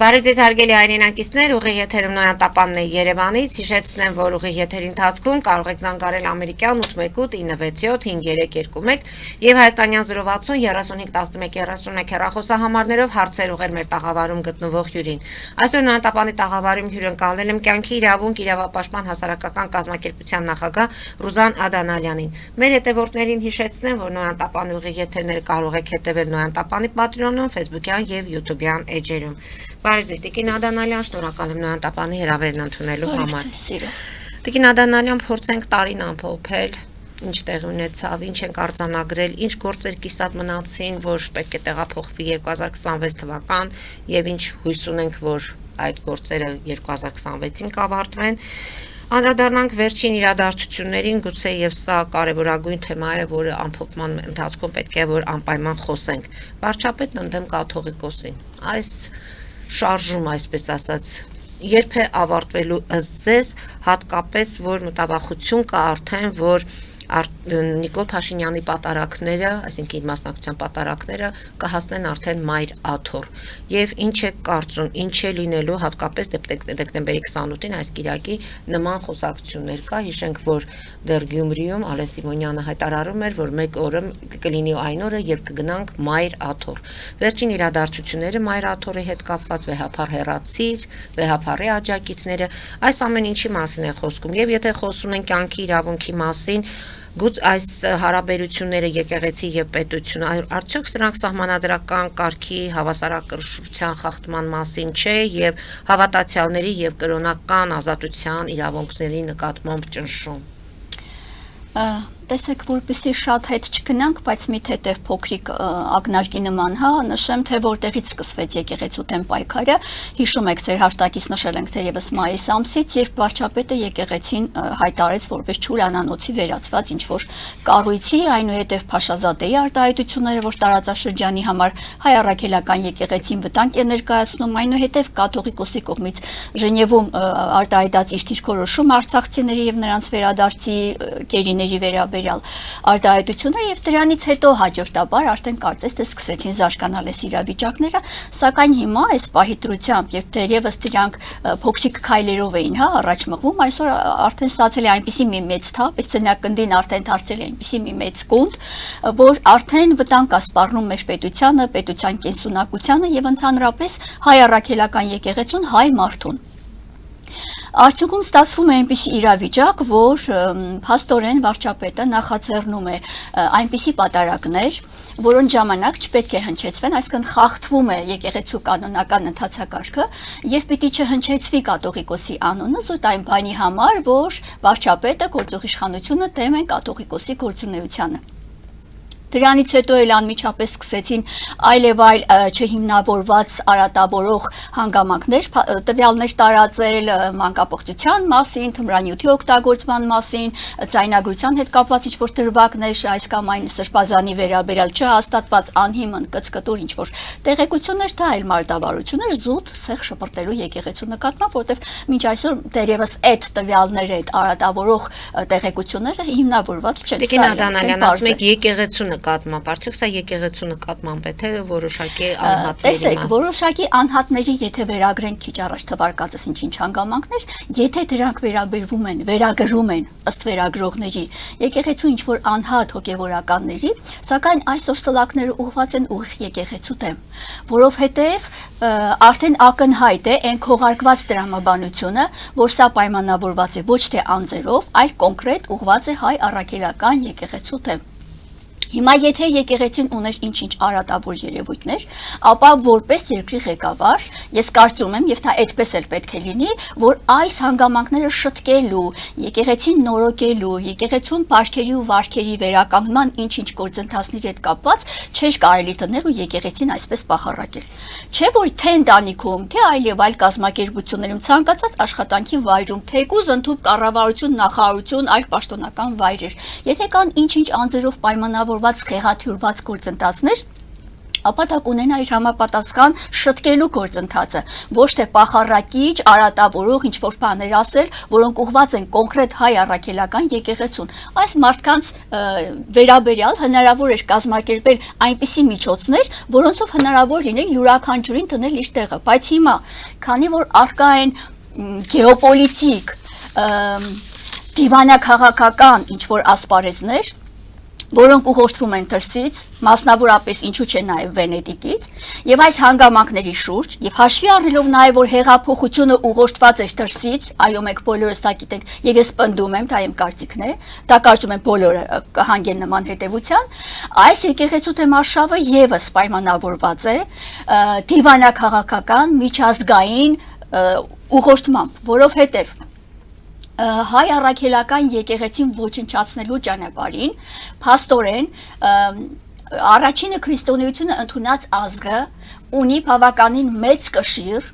Բարև ձեզ հարգելի հայրենակիցներ, ուղիղ եթերում Նոյան Տապանն է Երևանից, հիշեցնեմ, որ ուղիղ եթերի ընթացքում կարող եք զանգարել ամերիկյան 818-977-5121 եւ հայաստանյան 060 3511 հեռախոսահամարներով հարցեր ուղղել մեր տաղավարում գտնվող հյուրին։ Այսօր Նոյան Տապանի տաղավարում հյուրընկալել եմ կյանքի իրավունք իրավապաշտպան հասարակական կազմակերպության նախագահ Ռուզան Ադանալյանին։ Մեր հետևորդներին հիշեցնեմ, որ Նոյան Տապանի ուղիղ եթերները կարող եք հետևել Նոյան Տապանի Patreon-ում, Facebook-յան եւ YouTube-յան էջերում։ Բարև ձեզ, Տիկին Ադանալյան, շնորհակալ եմ Նոյան Տապանի հրավերն ընդունելու համար։ Տիկին Ադանալյան, փորձենք տարին ամփոփել, ինչ տեղ ունեցավ, ինչ ենք արձանագրել, ինչ գործեր կիսատ մնացին, որ պետք է տեղափոխվի 2026 թվական եւ ինչ հույս ունենք, որ այդ գործերը 2026-ին կավարտվեն։ Անդրադառնանք վերջին իրադարձություններին, գուցե եւ սա կարևորագույն թեմա է, որը ամփոփման ընթացքում պետք է որ անպայման խոսենք։ Վարչապետն ընդդեմ կաթողիկոսին։ Այս շարժում, այսպես ասած, երբ է ավարտվելու ըստ ձեզ, հատկապես որ մտավախություն կա արդեն, որ Նիկոլ Փաշինյանի պատարակները, այսինքն իր մասնակցության պատարակները կհասնեն արդեն մայր աթոռ։ Եվ ինչ է կարծում, ինչ է լինելու հատկապես դեկտեմբերի 28-ին այս կիրակի նման խոսակցություններ կա, հիշենք, որ դեռ Գյումրիում Ալեն Սիմոնյանը հայտարարում էր, որ մեկ օրը կլինի այն օրը, երբ կգնանք մայր աթոռ։ Վերջին իրադարձությունները մայր աթոռի հետ կապված վեհափառ հեռացիր, վեհափառի աջակիցները, այս ամեն ինչի մասին է խոսքում։ Եվ եթե խոսում ենք կյանքի իրավունքի մասին, այս հարաբերությունները եկեղեցի եւ պետություն, արդյոք սրանք սահմանադրական կարգի հավասարակշռության խախտման մասին չէ եւ հավատացյալների եւ կրոնական ազատության իրավունքների նկատմամբ ճնշում։ Տեսեք, որպեսզի շատ հետ չգնանք, բայց մի թեթև փոքրիկ ակնարկի նման, նշեմ, թե որտեղից սկսվեց եկեղեցու դեմ պայքարը։ Հիշում եք, ձեր հաշտակից նշել ենք թերևս մայիս ամսից, երբ վարչապետը եկեղեցին հայտարարեց որպես Չուլյանանոցի վերածված ինչ-որ կառույցի, այնուհետև Փաշազադեի արտահայտությունները, որ տարածաշրջանի համար հայ առաքելական եկեղեցին վտանգ է ներկայացնում, այնուհետև կաթողիկոսի կողմից Ժնևում արտահայտած իր դիրքորոշում արցախցիների եւ նրանց վերադարձի գերիների վերաբերյալ արտահայտությունները եւ դրանից հետո հաջորդաբար արդեն կարծես թե սկսեցին զարգանալ այս իրավիճակները, սակայն հիմա այս պահի դրությամբ, երբ դեռևս դրանք փոքրիկ քայլերով էին, առաջ մղվում, այսօր արդեն ստացել է այնպիսի մի մեծ թափ, այս ցնակնդին արդեն դարձել է այնպիսի մի մեծ կունդ, որ արդեն վտանգ է սպառնում մեր պետությանը, պետության կենսունակությանը եւ ընդհանրապես հայ առաքելական եկեղեցուն, հայ մարդուն։ Արդյունքում ստացվում է այնպիսի իրավիճակ, որ փաստորեն վարչապետը նախաձեռնում է այնպիսի պատարակներ, որոնց ժամանակ չպետք է հնչեցվեն, այսինքն խախտվում է եկեղեցու կանոնական ընթացակարգը եւ պիտի չհնչեցվի կաթողիկոսի անունը զուտ այն բանի համար, որ վարչապետը գործողիշխանությունը դեմ է կաթողիկոսի գործունեությանը։ Դրանից հետո էլ անմիջապես սկսեցին այլ եւ այլ չհիմնավորված արատավորող հանգամանքներ, տվյալներ տարածել մանկապողջության մասին, թմրանյութի օգտագործման մասին, ձայնագրության հետ կապված ինչ-որ դրվագներ, այս կամ այն սրբազանի վերաբերյալ չհաստատված անհիմն կծկտուր ինչ-որ տեղեկություններ, դա այլ մարտավարություններ զուտ սեղ շպրտելու եկեղեցու նկատմամբ, որտեղ մինչ այսօր դեռևս այդ տվյալները, այդ արատավորող տեղեկությունները հիմնավորված չեն։ Տիկին Ադանալյան, ասում եք եկեղեցու նկատմամբ, արդյոք սա եկեղեցու նկատմամբ է, թե որոշակի անհատների տեսեք, որոշակի անհատների, եթե վերագրենք քիչ առաջ թվարկածս ինչ-ինչ հանգամանքներ, եթե դրանք վերաբերվում են, վերագրում են ըստ վերագրողների, եկեղեցու ինչ-որ անհատ հոգևորականների, սակայն այսօր սլակները ուղղված են ուղիղ եկեղեցու դեմ, որովհետև արդեն ակնհայտ է այն քողարկված տրամաբանությունը, որ սա պայմանավորված է ոչ թե անձերով, այլ կոնկրետ ուղղված է հայ առաքելական եկեղեցու դեմ։ Հիմա եթե եկեղեցին ուներ ինչ-ինչ արատավոր երևույթներ, ապա որպես երկրի ղեկավար, ես կարծում եմ, եւ դա այդպես էլ պետք է լինի, որ այս հանգամանքները շտկելու, եկեղեցին նորոգելու, եկեղեցուն բարքերի ու վարքերի վերականգնման ինչ-ինչ գործընթացների հետ կապված չէր կարելի տնել ու եկեղեցին այսպես պախարակել։ Չէ՞ որ թե ընտանիքում, թե այլ եւ այլ կազմակերպություններում ցանկացած աշխատանքի վայրում, թեկուզ ընդհանուր կառավարություն, նախարարություն, այլ պաշտոնական վայրեր, եթե կան ինչ-ինչ անձերով պայմանավորված խեղաթյուրված գործընթացներ, ապա դա կունենա իր համապատասխան շտկելու գործընթացը, ոչ թե պախառակիչ, արատավորող ինչ-որ բաներ ասել, որոնք ուղղված են կոնկրետ հայ առաքելական եկեղեցուն։ Այս մարդկանց վերաբերյալ հնարավոր էր կազմակերպել այնպիսի միջոցներ, որոնցով հնարավոր լիներ յուրաքանչյուրին դնել իր տեղը, բայց հիմա, քանի որ առկա են գեոպոլիտիկ, դիվանաքաղաքական ինչ-որ ասպարեզներ, որոնք ուղղորդվում են դրսից, մասնավորապես ինչու՞ չէ նաև Վենետիկից, եւ այս հանգամանքների շուրջ, եւ հաշվի առնելով նաև որ հեղափոխությունը ուղղորդված է դրսից, այո, մենք բոլորս դա գիտենք, եւ ես պնդում եմ, դա իմ կարծիքն է, դա կարծում եմ բոլորը կհանգեն նման հետեւության, այս եկեղեցու թեմարշավը եւս պայմանավորված է դիվանաքաղաքական միջազգային ուղղորդմամբ, որովհետեւ հայ առաքելական եկեղեցին ոչնչացնելու ճանապարհին փաստորեն առաջինը քրիստոնեությունը ընդունած ազգը ունի բավականին մեծ կշիռ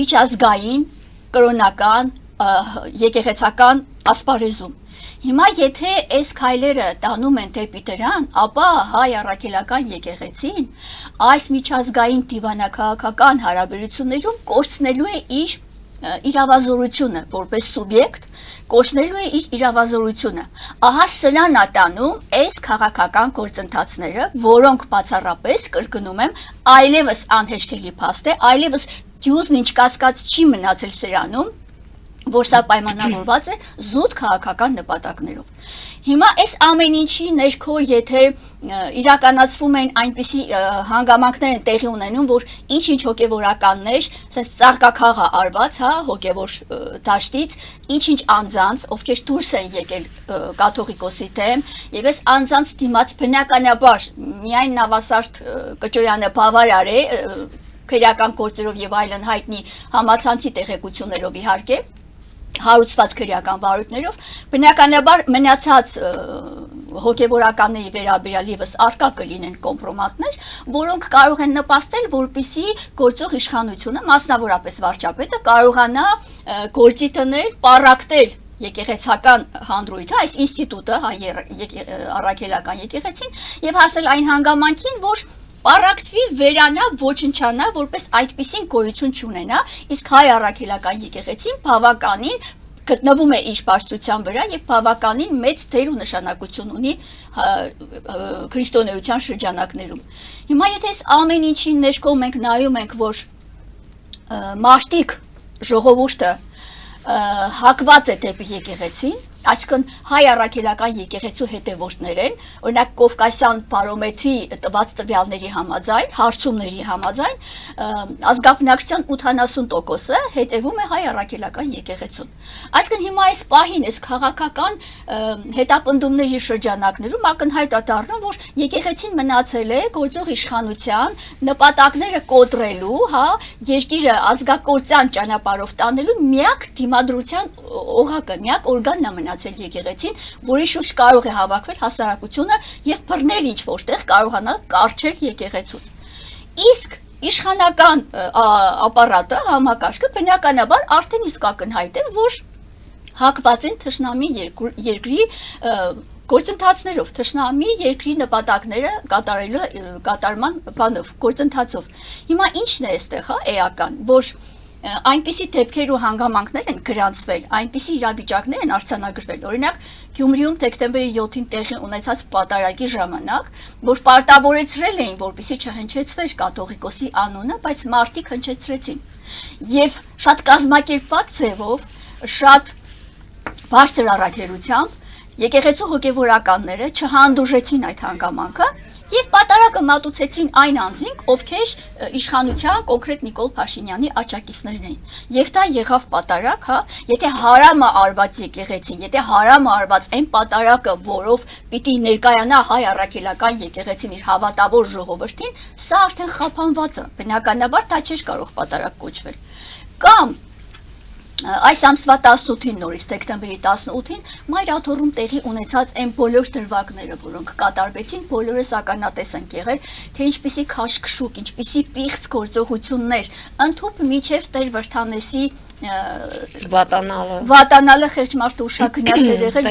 միջազգային կրոնական եկեղեցական ասպարեզում։ Հիմա եթե այս քայլերը տանում են դեպի դրան, ապա հայ առաքելական եկեղեցին այս միջազգային դիվանաքաղաքական հարաբերություններում կորցնելու է իր իրավազորությունը որպես սուբյեկտ, կորցնելու է իր իրավազորությունը։ Ահա սրան է տանում այս քաղաքական գործընթացները, որոնք բացառապես կրկնում եմ, այլևս անհեշտելի փաստ է, այլևս դյուզն ինչ կասկած չի մնացել սրանում, որ սա պայմանավորված է զուտ քաղաքական նպատակներով։ Հիմա այս ամեն ինչի ներքո, եթե իրականացվում են այնպիսի հանգամանքներ են տեղի ունենում, որ ինչ-ինչ հոգևորականներ, ասես ծաղկաքաղ է արված, հա, հոգևոր դաշտից, ինչ-ինչ անձանց, ովքեր դուրս են եկել կաթողիկոսի դեմ, եւ այս անձանց դիմաց բնականաբար միայն Նավասարդ Կճոյանը բավարար է քրեական գործերով եւ այլն հայտնի համացանցի տեղեկություններով իհարկե հարուցված քրեական վարույթներով, բնականաբար մնացած հոգևորականների վերաբերյալ եւս արկա կլինեն կոմպրոմատներ, որոնք կարող են նպաստել, որպիսի գործող իշխանությունը, մասնավորապես վարչապետը, կարողանա գործի դնել, պառակտել եկեղեցական հանդրույթը, այս ինստիտուտը, առաքելական եկեղեցին, եւ հասել այն հանգամանքին, որ պառակտվի, վերանա, ոչնչանա, որպես այդպիսին գոյություն չունենա, իսկ հայ առաքելական եկեղեցին բավականին գտնվում է իր բարձրության վրա եւ բավականին մեծ դեր ու նշանակություն ունի քրիստոնեության շրջանակներում։ Հիմա եթե այս ամեն ինչին ներքո մենք նայում ենք, որ մարտիկ ժողովուրդը հակված է դեպի եկեղեցին, այսինքն հայ առաքելական եկեղեցու հետևորդներ են, օրինակ Կովկասյան բարոմետրի տված տվյալների համաձայն, հարցումների համաձայն, ազգաբնակչության 80%-ը հետևում է հայ առաքելական եկեղեցուն։ Այսինքն հիմա այս պահին, այս քաղաքական հետապնդումների շրջանակներում ակնհայտ է դառնում, որ եկեղեցին մնացել է գործող իշխանության նպատակները կոտրելու, հա, երկիրը ազգակործյան ճանապարհով տանելու միակ դիմադրության օղակը, միակ օրգանն է մնացել եկեղեցին, որի շուրջ կարող է հավաքվել հասարակությունը եւ բռնել ինչ որտեղ կարողանալ կարճել եկեղեցուն։ Իսկ իշխանական ապարատը, համակարգը բնականաբար արդեն իսկ ակնհայտ է, որ հակված են թշնամի երկրի գործընթացներով, թշնամի երկրի նպատակները կատարման բանով, գործընթացով։ Հիմա ինչն է այստեղ, էական, որ այնպիսի դեպքեր ու հանգամանքներ են գրանցվել, այնպիսի իրավիճակներ են արձանագրվել, օրինակ Գյումրիում դեկտեմբերի 7-ին տեղի ունեցած պատարագի ժամանակ, որ պարտավորեցրել էին, որպեսզի չհնչեցվեր կաթողիկոսի անունը, բայց մարդիկ հնչեցրեցին։ Եվ շատ կազմակերպված ձևով, շատ բարձր առաքելությամբ եկեղեցու հոգևորականները չհանդուրժեցին այդ հանգամանքը եւ պատարագը մատուցեցին այն անձինք, ովքեր իշխանության կոնկրետ Նիկոլ Փաշինյանի աջակիցներն էին։ Եվ դա եղավ պատարագ, հա, եթե հարամը արված եկեղեցին, եթե հարամը արված այն պատարագը, որով պիտի ներկայանա հայ առաքելական եկեղեցին իր հավատավոր ժողովրդին, սա արդեն խափանված է։ Բնականաբար դա չէր կարող պատարագ կոչվել։ Կամ այս ամսվա 18-ին նորից դեկտեմբերի 18-ին Մայր աթոռում տեղի ունեցած այն բոլոր դրվագները, որոնք կատարվեցին, բոլորս ականատես ենք եղել, թե ինչպիսի քաշքշուկ, ինչպիսի պիղծ գործողություններ, ընդհուպ մինչև Տեր Վրդանեսի վատանալը խեղճ ուշագնաց էր եղել,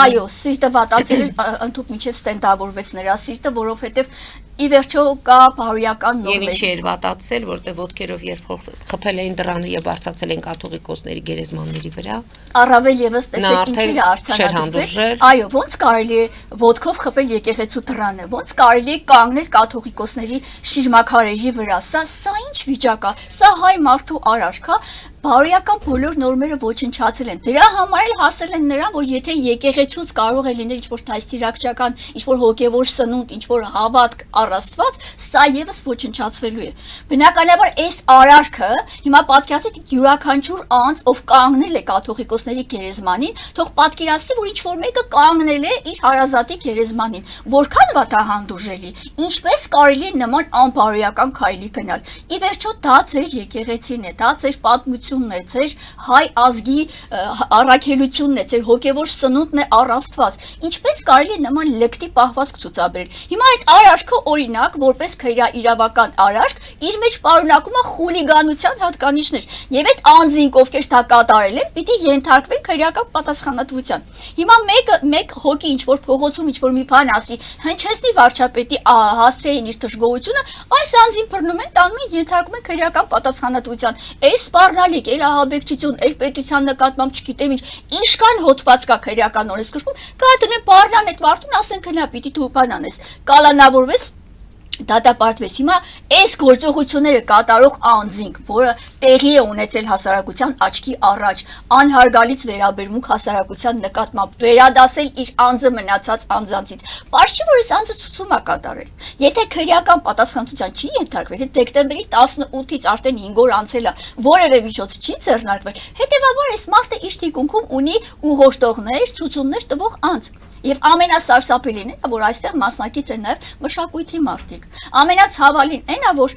այո, սիրտը վատացել էր, ընդհուպ մինչև ստենդավորվեց նրա սիրտը, որովհետև ի վերջո կա բարոյական Եվ նորմեր։ ինչի էր վատացել, որտեղ ոտքերով երբ խփել էին դրանը եւ բարձացել են կաթողիկոսների գերեզմանների վրա։ Առավել եւս Նա տեսեք ինչեր է արդեն արձանագրվել։ Այո, ոնց կարելի է ոտքով խփել եկեղեցու դռանը, ոնց կարելի է կանգնել կաթողիկոսների շիրմաքարերի վրա։ Սա ինչ վիճակ է։ Սա հայ մարդու արարք է։ Բարոյական բոլոր նորմերը ոչնչացել են։ Դրա համար էլ հասել են նրան, որ եթե եկեղեցուց կարող է լինել ինչ-որ դաստիարակչական, ինչ-որ հոգևոր սնունդ, ինչ-որ հավատք առաստված, սա եւս ոչնչացվելու է։ Բնականաբար այս արարքը հիմա պատկերացրեք յուրաքանչյուր անձ, ով կանգնել է կաթողիկոսների գերեզմանին, թող պատկերացնի, որ ինչ-որ մեկը կանգնել է իր հարազատի գերեզմանին։ Որքան վատահանդուրժելի, ինչպես կարելի է նման անբարոյական քայլի գնալ։ Ի վերջո դա ձեր եկեղեցին է, դա ձեր պատմությունն է, ձեր հայ ազգի առաքելությունն է, ձեր հոգևոր սնունդն է առաստված։ Ինչպես կարելի է նման լկտի պահվածք ցուցաբերել։ Հիմա այդ արարքը օրինակ, որպես իրավական արարք, իր մեջ պարունակում է խուլիգանության հատկանիշներ, եւ այդ անձինք, ովքեր դա կատարել են, պիտի ենթարկվեն քրեական պատասխանատվության։ Հիմա մեկ հոգի ինչ-որ փողոցում ինչ-որ մի բան ասի, հնչեցնի վարչապետի հասցեին իր դժգոհությունը, այս անձին բռնում են, տանում են, ենթարկում են քրեական պատասխանատվության։ Այս սպառնալիք, այլ ահաբեկչություն, այլ պետության նկատմամբ չգիտեմ ինչ, ինչքան հոդված կա քրեական օրենսգրքում, կա դրեն բառնան այդ մարդուն, ասեն քնա, պիտի դու բան անես, կալանավորվես, դատապարտվես։ Հիմա այս գործողությունները կատարող անձինք, որը տեղի է ունեցել հասարակության աչքի առաջ, անհարգալից վերաբերմունք հասարակության նկատմամբ, վերադասել իր անձը մնացած անձանցից, պարզ չի, որ այս անձը ցուցում է կատարել։ Եթե քրեական պատասխանատվության չի ենթարկվել, եթե դեկտեմբերի 18-ից արդեն 5 օր անցել է, որևէ միջոց չի ձեռնարկվել, հետևաբար այս մարդը իր թիկունքում ունի ուղղորդողներ, ցուցումներ տվող անձ։ Եվ ամենասարսափելին է, որ այստեղ մասնակից են նաև մշակույթի մարդիկ։ Ամենացավալին այն է, որ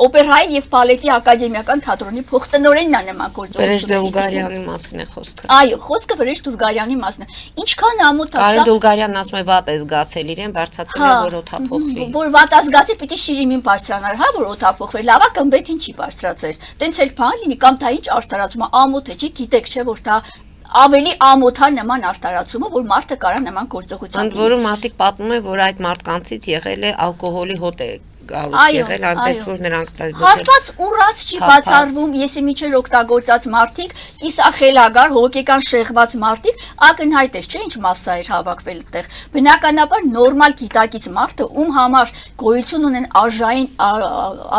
օպերայի եւ բալետի ակադեմիական թատրոնի փոխտնօրենն է նման գործողությունների։ Վրեժ Դուլգարյանի մասին է խոսքը։ Այո, խոսքը Վրեժ Դուլգարյանի մասն է։ Ինչքան ամոթ է սա։ Կարեն Դուլգարյանն ասում է վատ է զգացել իրեն, բարձացել է, որ օթափողվի։ Որ վատ է զգացել, պիտի շիրիմին բարձրանար, հա, որ օթափողվեր։ Լավա կմբեթին չի բարձրացել։ Տենց էլ բան լինի կամ դա ինչ արտարացում է, ամոթ է, չի գիտեք չէ, որ դա ավելի ամոթա նման արտարացումը, որ մարդը կարա նման գործողության։ Ընդ որում մարդիկ պատմում են, որ այդ մարդկանցից եղել է ալկոհոլի հոտ է գալուց եղել, այնպես որ նրանք հարկած ուռած չի բացառվում, եսի միջեր օգտագործած մարդիկ, կիսախելագար, հոգեկան շեղված մարդիկ, ակնհայտ է, չէ՞ ինչ մասսա էր հավաքվել այդտեղ։ Բնականաբար նորմալ գիտակից մարդը, ում համար գոյություն ունեն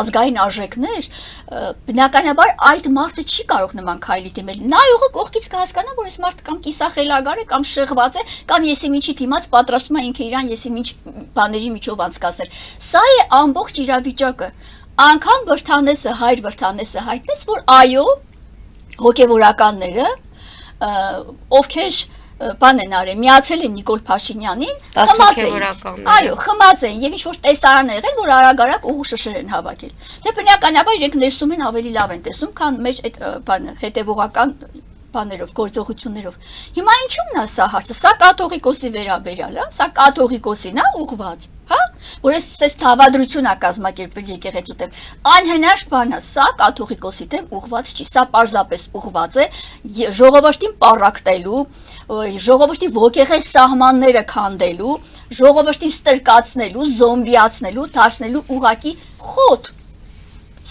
ազգային արժեքներ, բնականաբար այդ մարդը չի կարող նման քայլի դիմել։ Նայողը կողքից կհասկանա, որ այս մարդը կամ կիսախելագար է, կամ շեղված է, կամ եսի միջի դիմաց պատրաստում է ինքը իրան եսի միջ բաների միջով անցկացնել։ Սա է ամբողջ իրավիճակը։ Անկամ Վրթանեսը, հայր Վրթանեսը հայտնեց, որ այո, հոգևորականները, ովքեր բան են արել, միացել են Նիկոլ Փաշինյանին, խմած են։ Այո, խմած են եւ ինչ որ տեսարան է եղել, որ արագ ուղու շշեր են հավաքել։ Դե բնականաբար իրենք ներսում են ավելի լավ են տեսնում, քան մեր այդ բանը հետևողական բաներով, գործողություններով։ Հիմա ինչու՞մն է սա հարցը։ Սա կաթողիկոսի վերաբերյալ է, սա կաթողիկոսին է ուղված, հա, որ այս թավադրություն է կազմակերպվել եկեղեցու դեմ։ Անհնար բան է, սա կաթողիկոսի դեմ ուղված չի, սա պարզապես ուղված է ժողովրդին պառակտելու, ժողովրդի ոգեղեն սահմանները քանդելու, ժողովրդին ստրկացնելու, զոմբիացնելու, դարձնելու ուղակի խոտ,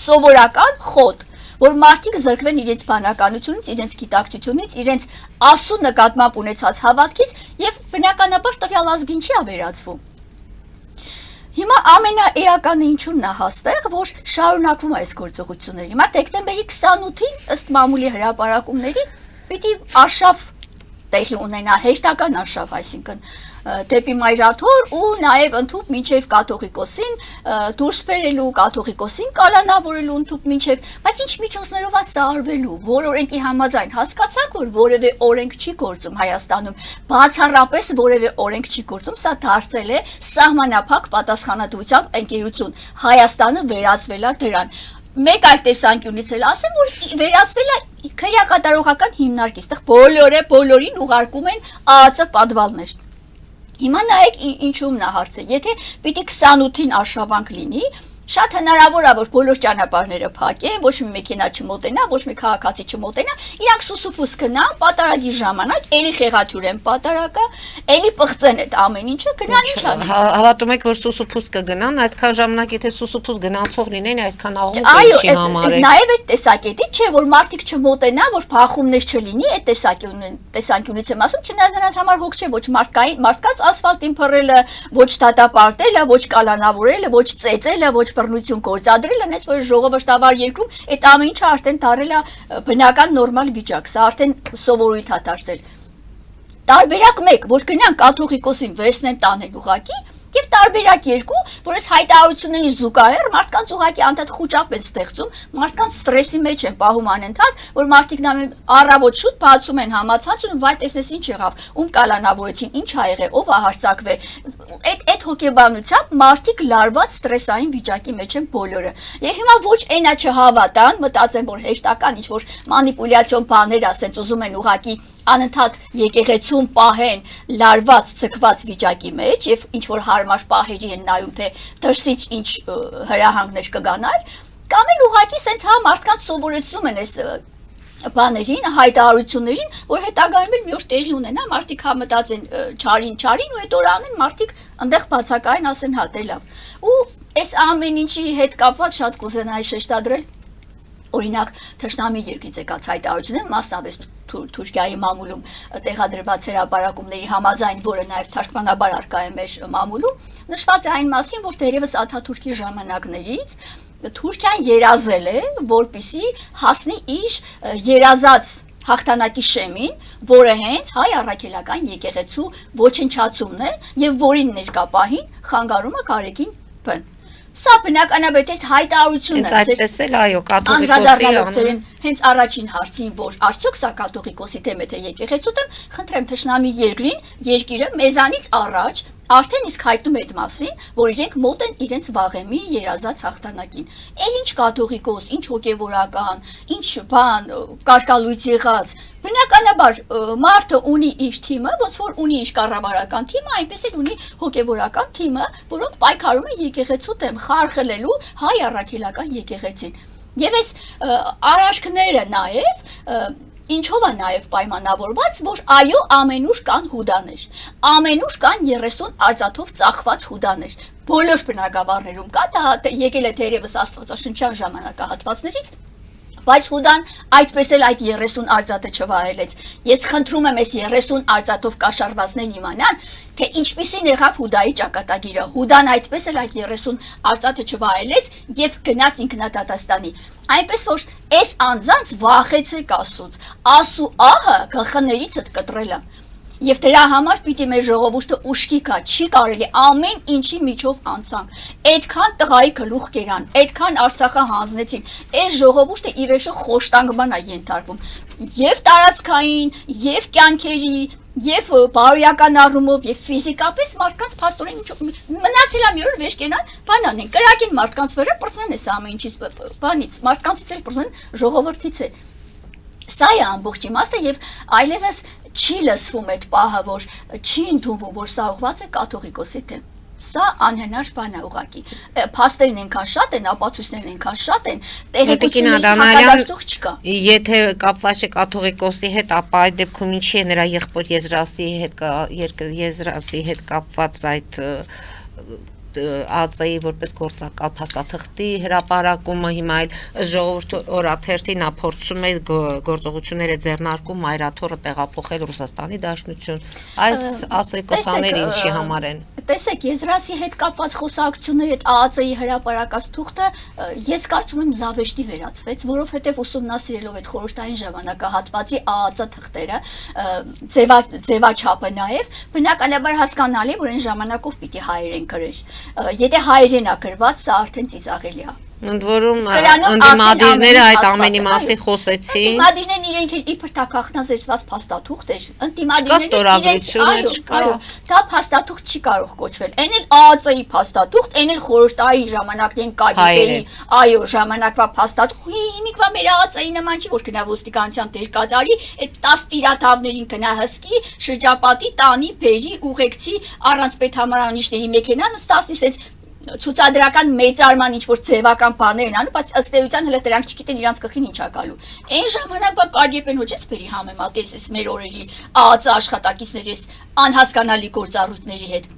սովորական խոտ, որ մարդիկ զրկվեն իրենց բանականությունից, իրենց գիտակցությունից, իրենց ասու նկատմամբ ունեցած հավատքից եւ բնականաբար տվյալ ազգին չի ավերածվում։ Հիմա ամենաէականը ինչու՞մն է հաստեղ, որ շարունակվում է այս գործողությունները։ Հիմա դեկտեմբերի 28-ին ըստ մամուլի հրապարակումների պիտի արշավ տեղի ունենա, հեշտական արշավ, այսինքն դեպի Մայրաթոր ու նաև ընդհուպ մինչև կաթողիկոսին դուրս բերելու, կաթողիկոսին կալանավորելու ընդհուպ մինչև, բայց ինչ միջոցներով է սա արվելու, որ օրենքի համաձայն հասկացանք, որ որևէ օրենք չի գործում Հայաստանում, բացառապես որևէ օրենք չի գործում, սա դարձել է սահմանափակ պատասխանատվությամբ ընկերություն, Հայաստանը վերածվել է դրան։ Մեկ այլ տեսանկյունից էլ ասեմ, որ վերածվել է քրեակատարողական հիմնարկի, այստեղ բոլորին ուղարկում են ԱԱԾ պատվալներ։ Հիմա նայեք ինչու՞մն է հարցը, եթե պիտի 28-ին արշավանք լինի, Շատ հնարավոր է որ բոլոր ճանապարհները փակեն, ոչ մի մեքենա չմոտենա, ոչ մի քաղաքացի չմոտենա, իրանք սուսուփուս գնան, պատարագի ժամանակ էլի խեղաթյուրեն պատարակը, էլի պղծեն այդ ամեն ինչը, գնան ինչ անեն։ Հավատում եք, որ սուսուփուս կգնան, այսքան ժամանակ եթե սուսուփուս գնացող լինեն, այսքան աղմուկ Այո, չի համարել։ նաև այդ տեսակետից չէ, որ մարդիկ չմոտենա, որ փախումներ չլինի, այդ տեսանկյունից եմ ասում, չնայած նրանց համար հոգ չէ, ոչ մարդկանց ասֆալտին փռելը, ոչ դատապարտելը, ոչ կալանավորելը, ոչ ծեծելը, ոչ բռնություն գործադրելը, այնպես որ ժողովրդավար երկրում այդ ամեն ինչը արդեն դարել է բնական նորմալ վիճակ, սա արդեն սովորույթ է դարձել։ Տարբերակ 1, որ գնան կաթողիկոսին վերցնեն տանեն ուղակի, եւ տարբերակ 2, որ այս հայտարարությունների զուգահեռ մարդկանց ուղակի անդադ խոճապ են ստեղծում, մարդկանց ստրեսի մեջ են պահում անընդհատ, որ մարդիկ նայում առավոտ շուտ բացում են համացանցում, վայ տեսնես ինչ եղավ, ում կալանավորեցին, ինչ ա եղել, ով ա հարձակվել։ Այդ հոգեբանությամբ մարդիկ լարված ստրեսային վիճակի մեջ են բոլորը։ Եվ հիմա ոչ այնա չհավատան, մտածեն, որ հեշտական ինչ որ մանիպուլյացիոն բաներ ասեն, ուզում են ուղակի անընդհատ եկեղեցում պահեն լարված ցկված վիճակի մեջ եւ ինչ որ հարմար պահերի են նայում թե դրսից ինչ հրահանգներ կգանար կամ էլ ուղակի սենց հա մարդկանց սովորեցնում են այս բաներին հայտարարություններին որ հետագայում էլ մի օր տեղի ունենա մարդիկ հա մտածեն չարին ու այդ օր անեն մարդիկ այնտեղ բացակային ասեն հա դե լավ ու այս ամեն ինչի հետ կապված շատ կուզենայի շեշտադրել օրինակ թշնամի երկրից եկած հայտարարությունները մասնավորապես Թուրքիայի մամուլում տեղադրված հրապարակումների համաձայն, որը նաև թարգմանաբար արկա է մեր մամուլում, նշված է այն մասին, որ դերևս Աթաթուրքի ժամանակներից Թուրքիան երազել է, որպեսզի հասնի իր երազած հաղթանակի շեմին, որը հենց հայ առաքելական եկեղեցու ոչնչացումն է եւ որին ներկապահին խանգարում է կարեկին բն։ Սա բնականաբար այս հայտարարությունն է։ Այդպես էլ այո, կաթողիկոսի հենց առաջին հարցին, որ արդյոք սա կաթողիկոսի դեմ է թե եկեղեցու դեմ, խնդրեմ թշնամի երկիրը մեզանից առաջ արդեն իսկ հայտնում է այդ մասին, որ իրենք մոտ են իրենց վաղեմի երազած հաղթանակին։ Էլ ինչ կաթողիկոս, ինչ հոգևորական, ինչ բան, կարկալույց եղած, բնականաբար մարդը ունի իր թիմը, ոնց որ ունի իր կառավարական թիմը, այնպես էլ ունի հոգևորական թիմը, որոնք պայքարում են եկեղեցու դեմ, խարխլելու հայ առաքելական եկեղեցին։ Եվ այս արարքները նաև Ինչով է նաև պայմանավորված, որ այո ամենուր կան հուդաներ, ամենուր կան 30 արծաթով ծախված հուդաներ, բոլոր բնակավարներում կա, դա եկել է թերևս աստվածաշնչյան ժամանակահատվածներից, բայց հուդան այդպես էլ այդ 30 արծաթը չվայելեց, ես խնդրում եմ այս 30 արծաթով կաշառվածներն իմանան, թե ինչպիսին եղավ հուդայի ճակատագիրը, հուդան այդպես էլ այդ 30 արծաթը չվայելեց և գնաց ինքնադատաստանի, այնպես որ այս անձանց վախեցեք Աստծուց, ասու ահը գլխներիցդ կտրելը Եվ դրա համար պիտի մեր ժողովուրդը ուշքի գա, չի կարելի ամեն ինչի միջով անցանք, այդքան տղայի գլուխ կերան, այդքան Արցախը հանձնեցին, այս ժողովուրդը ի վերջո խոշտանգման է ենթարկվում, եւ տարածքային, եւ կյանքերի, եւ բարոյական առումով, եւ ֆիզիկապես մարդկանց փաստորեն մնացել է մի օր վեճ կենան, բան անեն, կրակին մարդկանց վրա պրծնեն այս ամեն ինչից բանից, մարդկանցից էլ պրծնեն ժողովրդից է։ Սա է ամբողջ իմաստը եւ այլևս չի լսվում այդ պահը, որ չի ընդունվում, որ սա ուղղված է կաթողիկոսի դեմ։ Սա անհնար բան է ուղղակի։ Փաստերն այնքան շատ են, ապացույցներն այնքան շատ են, տեղեկությունների հակադարձող չկա։ Եթե կապված է կաթողիկոսի հետ, ապա այդ դեպքում ինչի է նրա եղբոր եզրասի հետ կապված այդ ԱԾ-ի որպես գործակալ փաստաթղթի հրապարակումը հիմա այլ ժողովուրդի օրաթերթին նա փորձում է գործողությունները ձեռնարկում մայրաթորը տեղափոխել Ռուսաստանի Դաշնություն այս ԱԾ-կոսաները ինչի համար են Տեսեք եզրասի հետ կապված խոսակցությունների այդ ԱԱԾ-ի հրապարակած թուղթը ես կարծում եմ զավեշտի վերածվեց, որովհետև ուսումնասիրելով այդ խորհրդային ժամանակահատվածի ԱԱԾ թղթերը ձևաչափը նաև բնականաբար հասկանալի որ այն ժամանակով պիտի հայերեն գրեր Եթե հայերեն է գրված, սա արդեն ծիծաղելի է Ընդ որում ընդդիմադիրները այդ ամենի մասին խոսեցին Ընդդիմադիրներն իրենք իբր դա գաղտնազերծված փաստաթուղթ էր դա փաստաթուղթ չի կարող կոչվել այն էլ ԱԱԾ-ի փաստաթուղթ այն էլ խորհրդային ժամանակներին ԿԳԲ-ի այո ժամանակվա փաստաթուղթ հիմիկվա մեր ԱԱԾ-ի նման չի որ գնա ոստիկանության դեր կատարի այդ 10 տիրաթավներին գնա հսկի շրջապատի տանի բերի ուղեկցի առանց պետհամարանիշների մեքենան ստացնի սենց ցուցադրական մեծարման ինչ որ ձևական բաներ են անում, բայց ըստ էության հələ դրանք չգիտեն իրանց գլխին ինչա գալու։ Այն ժամանակ բա KGB-ն հոչես բերի համեմատես էս մեր օրերի ԱԱԾ աշխատակիցների էս անհասկանալի գործառույթների հետ։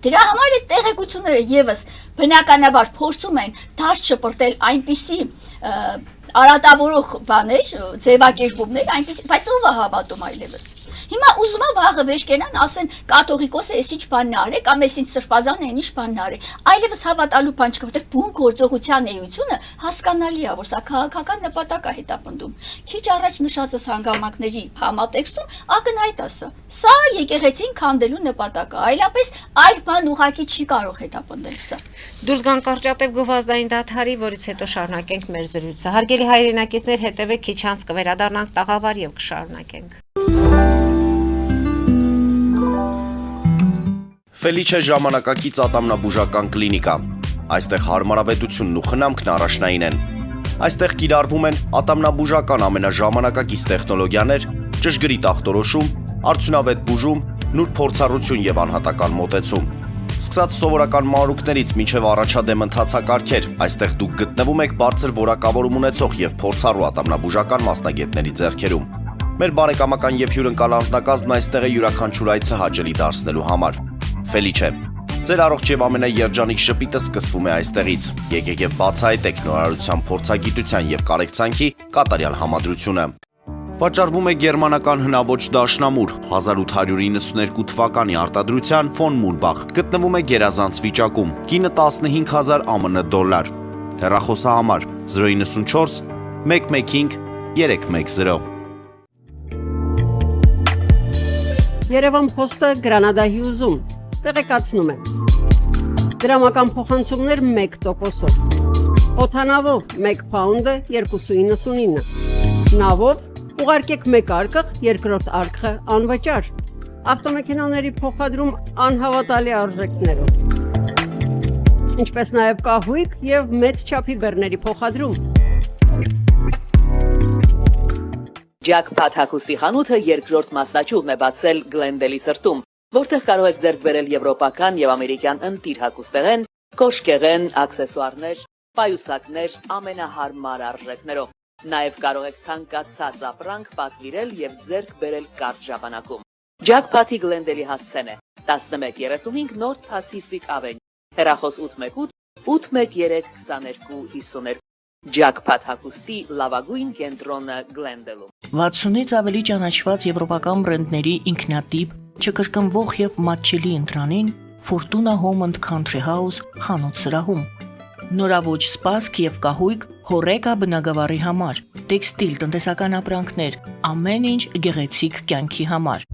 Դրա համար այդ տեղեկությունները եւս բնականաբար փորձում են դաշ շպրտել այնպիսի արատավորող բաներ, ձևակերպումներ, այնպիսի, բայց ով է հավատում այլևս։ Հիմա ուզում եմ վաղը վեր կենան, ասեն կաթողիկոսը էս ինչ բանն արե, կամ էս ինչ սրբազանը այն ինչ բանն արե։ Այլևս հավատալու բան չկա, որտեղ բուն գործողության էությունը հասկանալի է, որ սա քաղաքական նպատակ է հետապնդում։ Քիչ առաջ նշածս հանգամանքների համատեքստում ակնհայտ է սա։ Սա եկեղեցին քանդելու նպատակը, այլապես այլ բան ուղղակի չի կարող հետապնդել սա։ Դուրս գան կարճատև գովազդային դադարի, որից հետո շարունակենք մեր զրույցը։ Հարգելի հայրենակիցներ, հետևեք քիչ անց կվերադառնանք տաղավար եւ կշարունակենք։ Ֆելիչե ժամանակակից ատամնաբուժական կլինիկա։ Այստեղ հարմարավետությունն ու խնամքն առաջնային են։ Այստեղ կիրառվում են ատամնաբուժական ամենաժամանակակից տեխնոլոգիաներ, ճշգրիտ ախտորոշում, արդյունավետ բուժում, նուրբ փորձառություն եւ անհատական մոտեցում։ Սկսած սովորական մանրուքներից մինչև առաջադեմ ընթացակարգեր, այստեղ դուք գտնվում եք բարձր որակավորում ունեցող եւ փորձառու ատամնաբուժական մասնագետների ձեռքերում։ Մեր բարեկամական եւ հյուրընկալ անձնակազմն այստեղ է յուրաքանչյուր այցը հաճելի դարձնելու համար։ Ֆելիչե, ձեր առողջ եւ ամենաերջանիկ շպիտը սկսվում է այստեղից։ Եկեք եւ բացահայտեք նորարարության փորձագիտության եւ կարեկցանքի կատարյալ համադրությունը։ Վաճառվում է գերմանական հնաոճ դաշնամուր 1892 թվականի արտադրության ֆոն Մուրբախ, գտնվում է գերազանց վիճակում, կինը 15000 ԱՄՆ դոլար։ Հեռախոսահամար 094 115 310։ Երևան փոստը Գրանադայի ուզում, տեղեկացնում եմ։ Դրամական փոխանցումներ 1%-ով։ Օդանավով 1 պաունդը 2.99։ Նավով ուղարկեք 1 արկղ, երկրորդ արկղը անվճար։ Ավտոմեքենաների փոխադրում անհավատալի արժեքներով։ Ինչպես նաև կահույք եւ մեծ չափի բեռների փոխադրում։ Jackpot հագուստի խանութը երկրորդ մասնաճյուղն է բացել Գլենդելի սրտում, որտեղ կարող եք ձեռք բերել եվրոպական եւ ամերիկյան ընտիր հագուստեղեն, կոշկեղեն, աքսեսուարներ, պայուսակներ ամենահարմար արժեքներով։ Նաեւ կարող եք ցանկացած ապրանք պատվիրել եւ ձեռք բերել կարճ ժամանակում։ Jackpot-ի Գլենդելի հասցեն է 1135 North Pacific Avenue, հեռախոս 818 813 2252։ Jackpot հագուստի լավագույն կենտրոնը Գլենդելում։ 60-ից ավելի ճանաչված եվրոպական բրենդների ինքնատիպ, չկրկնվող եւ մատչելի ընտրանին Fortuna Home and Country House խանութ սրահում։ Նորավոճ սպասք եւ կահույք հորեկա բնագավառի համար, տեքստիլ տնտեսական ապրանքներ, ամեն ինչ գեղեցիկ կյանքի համար։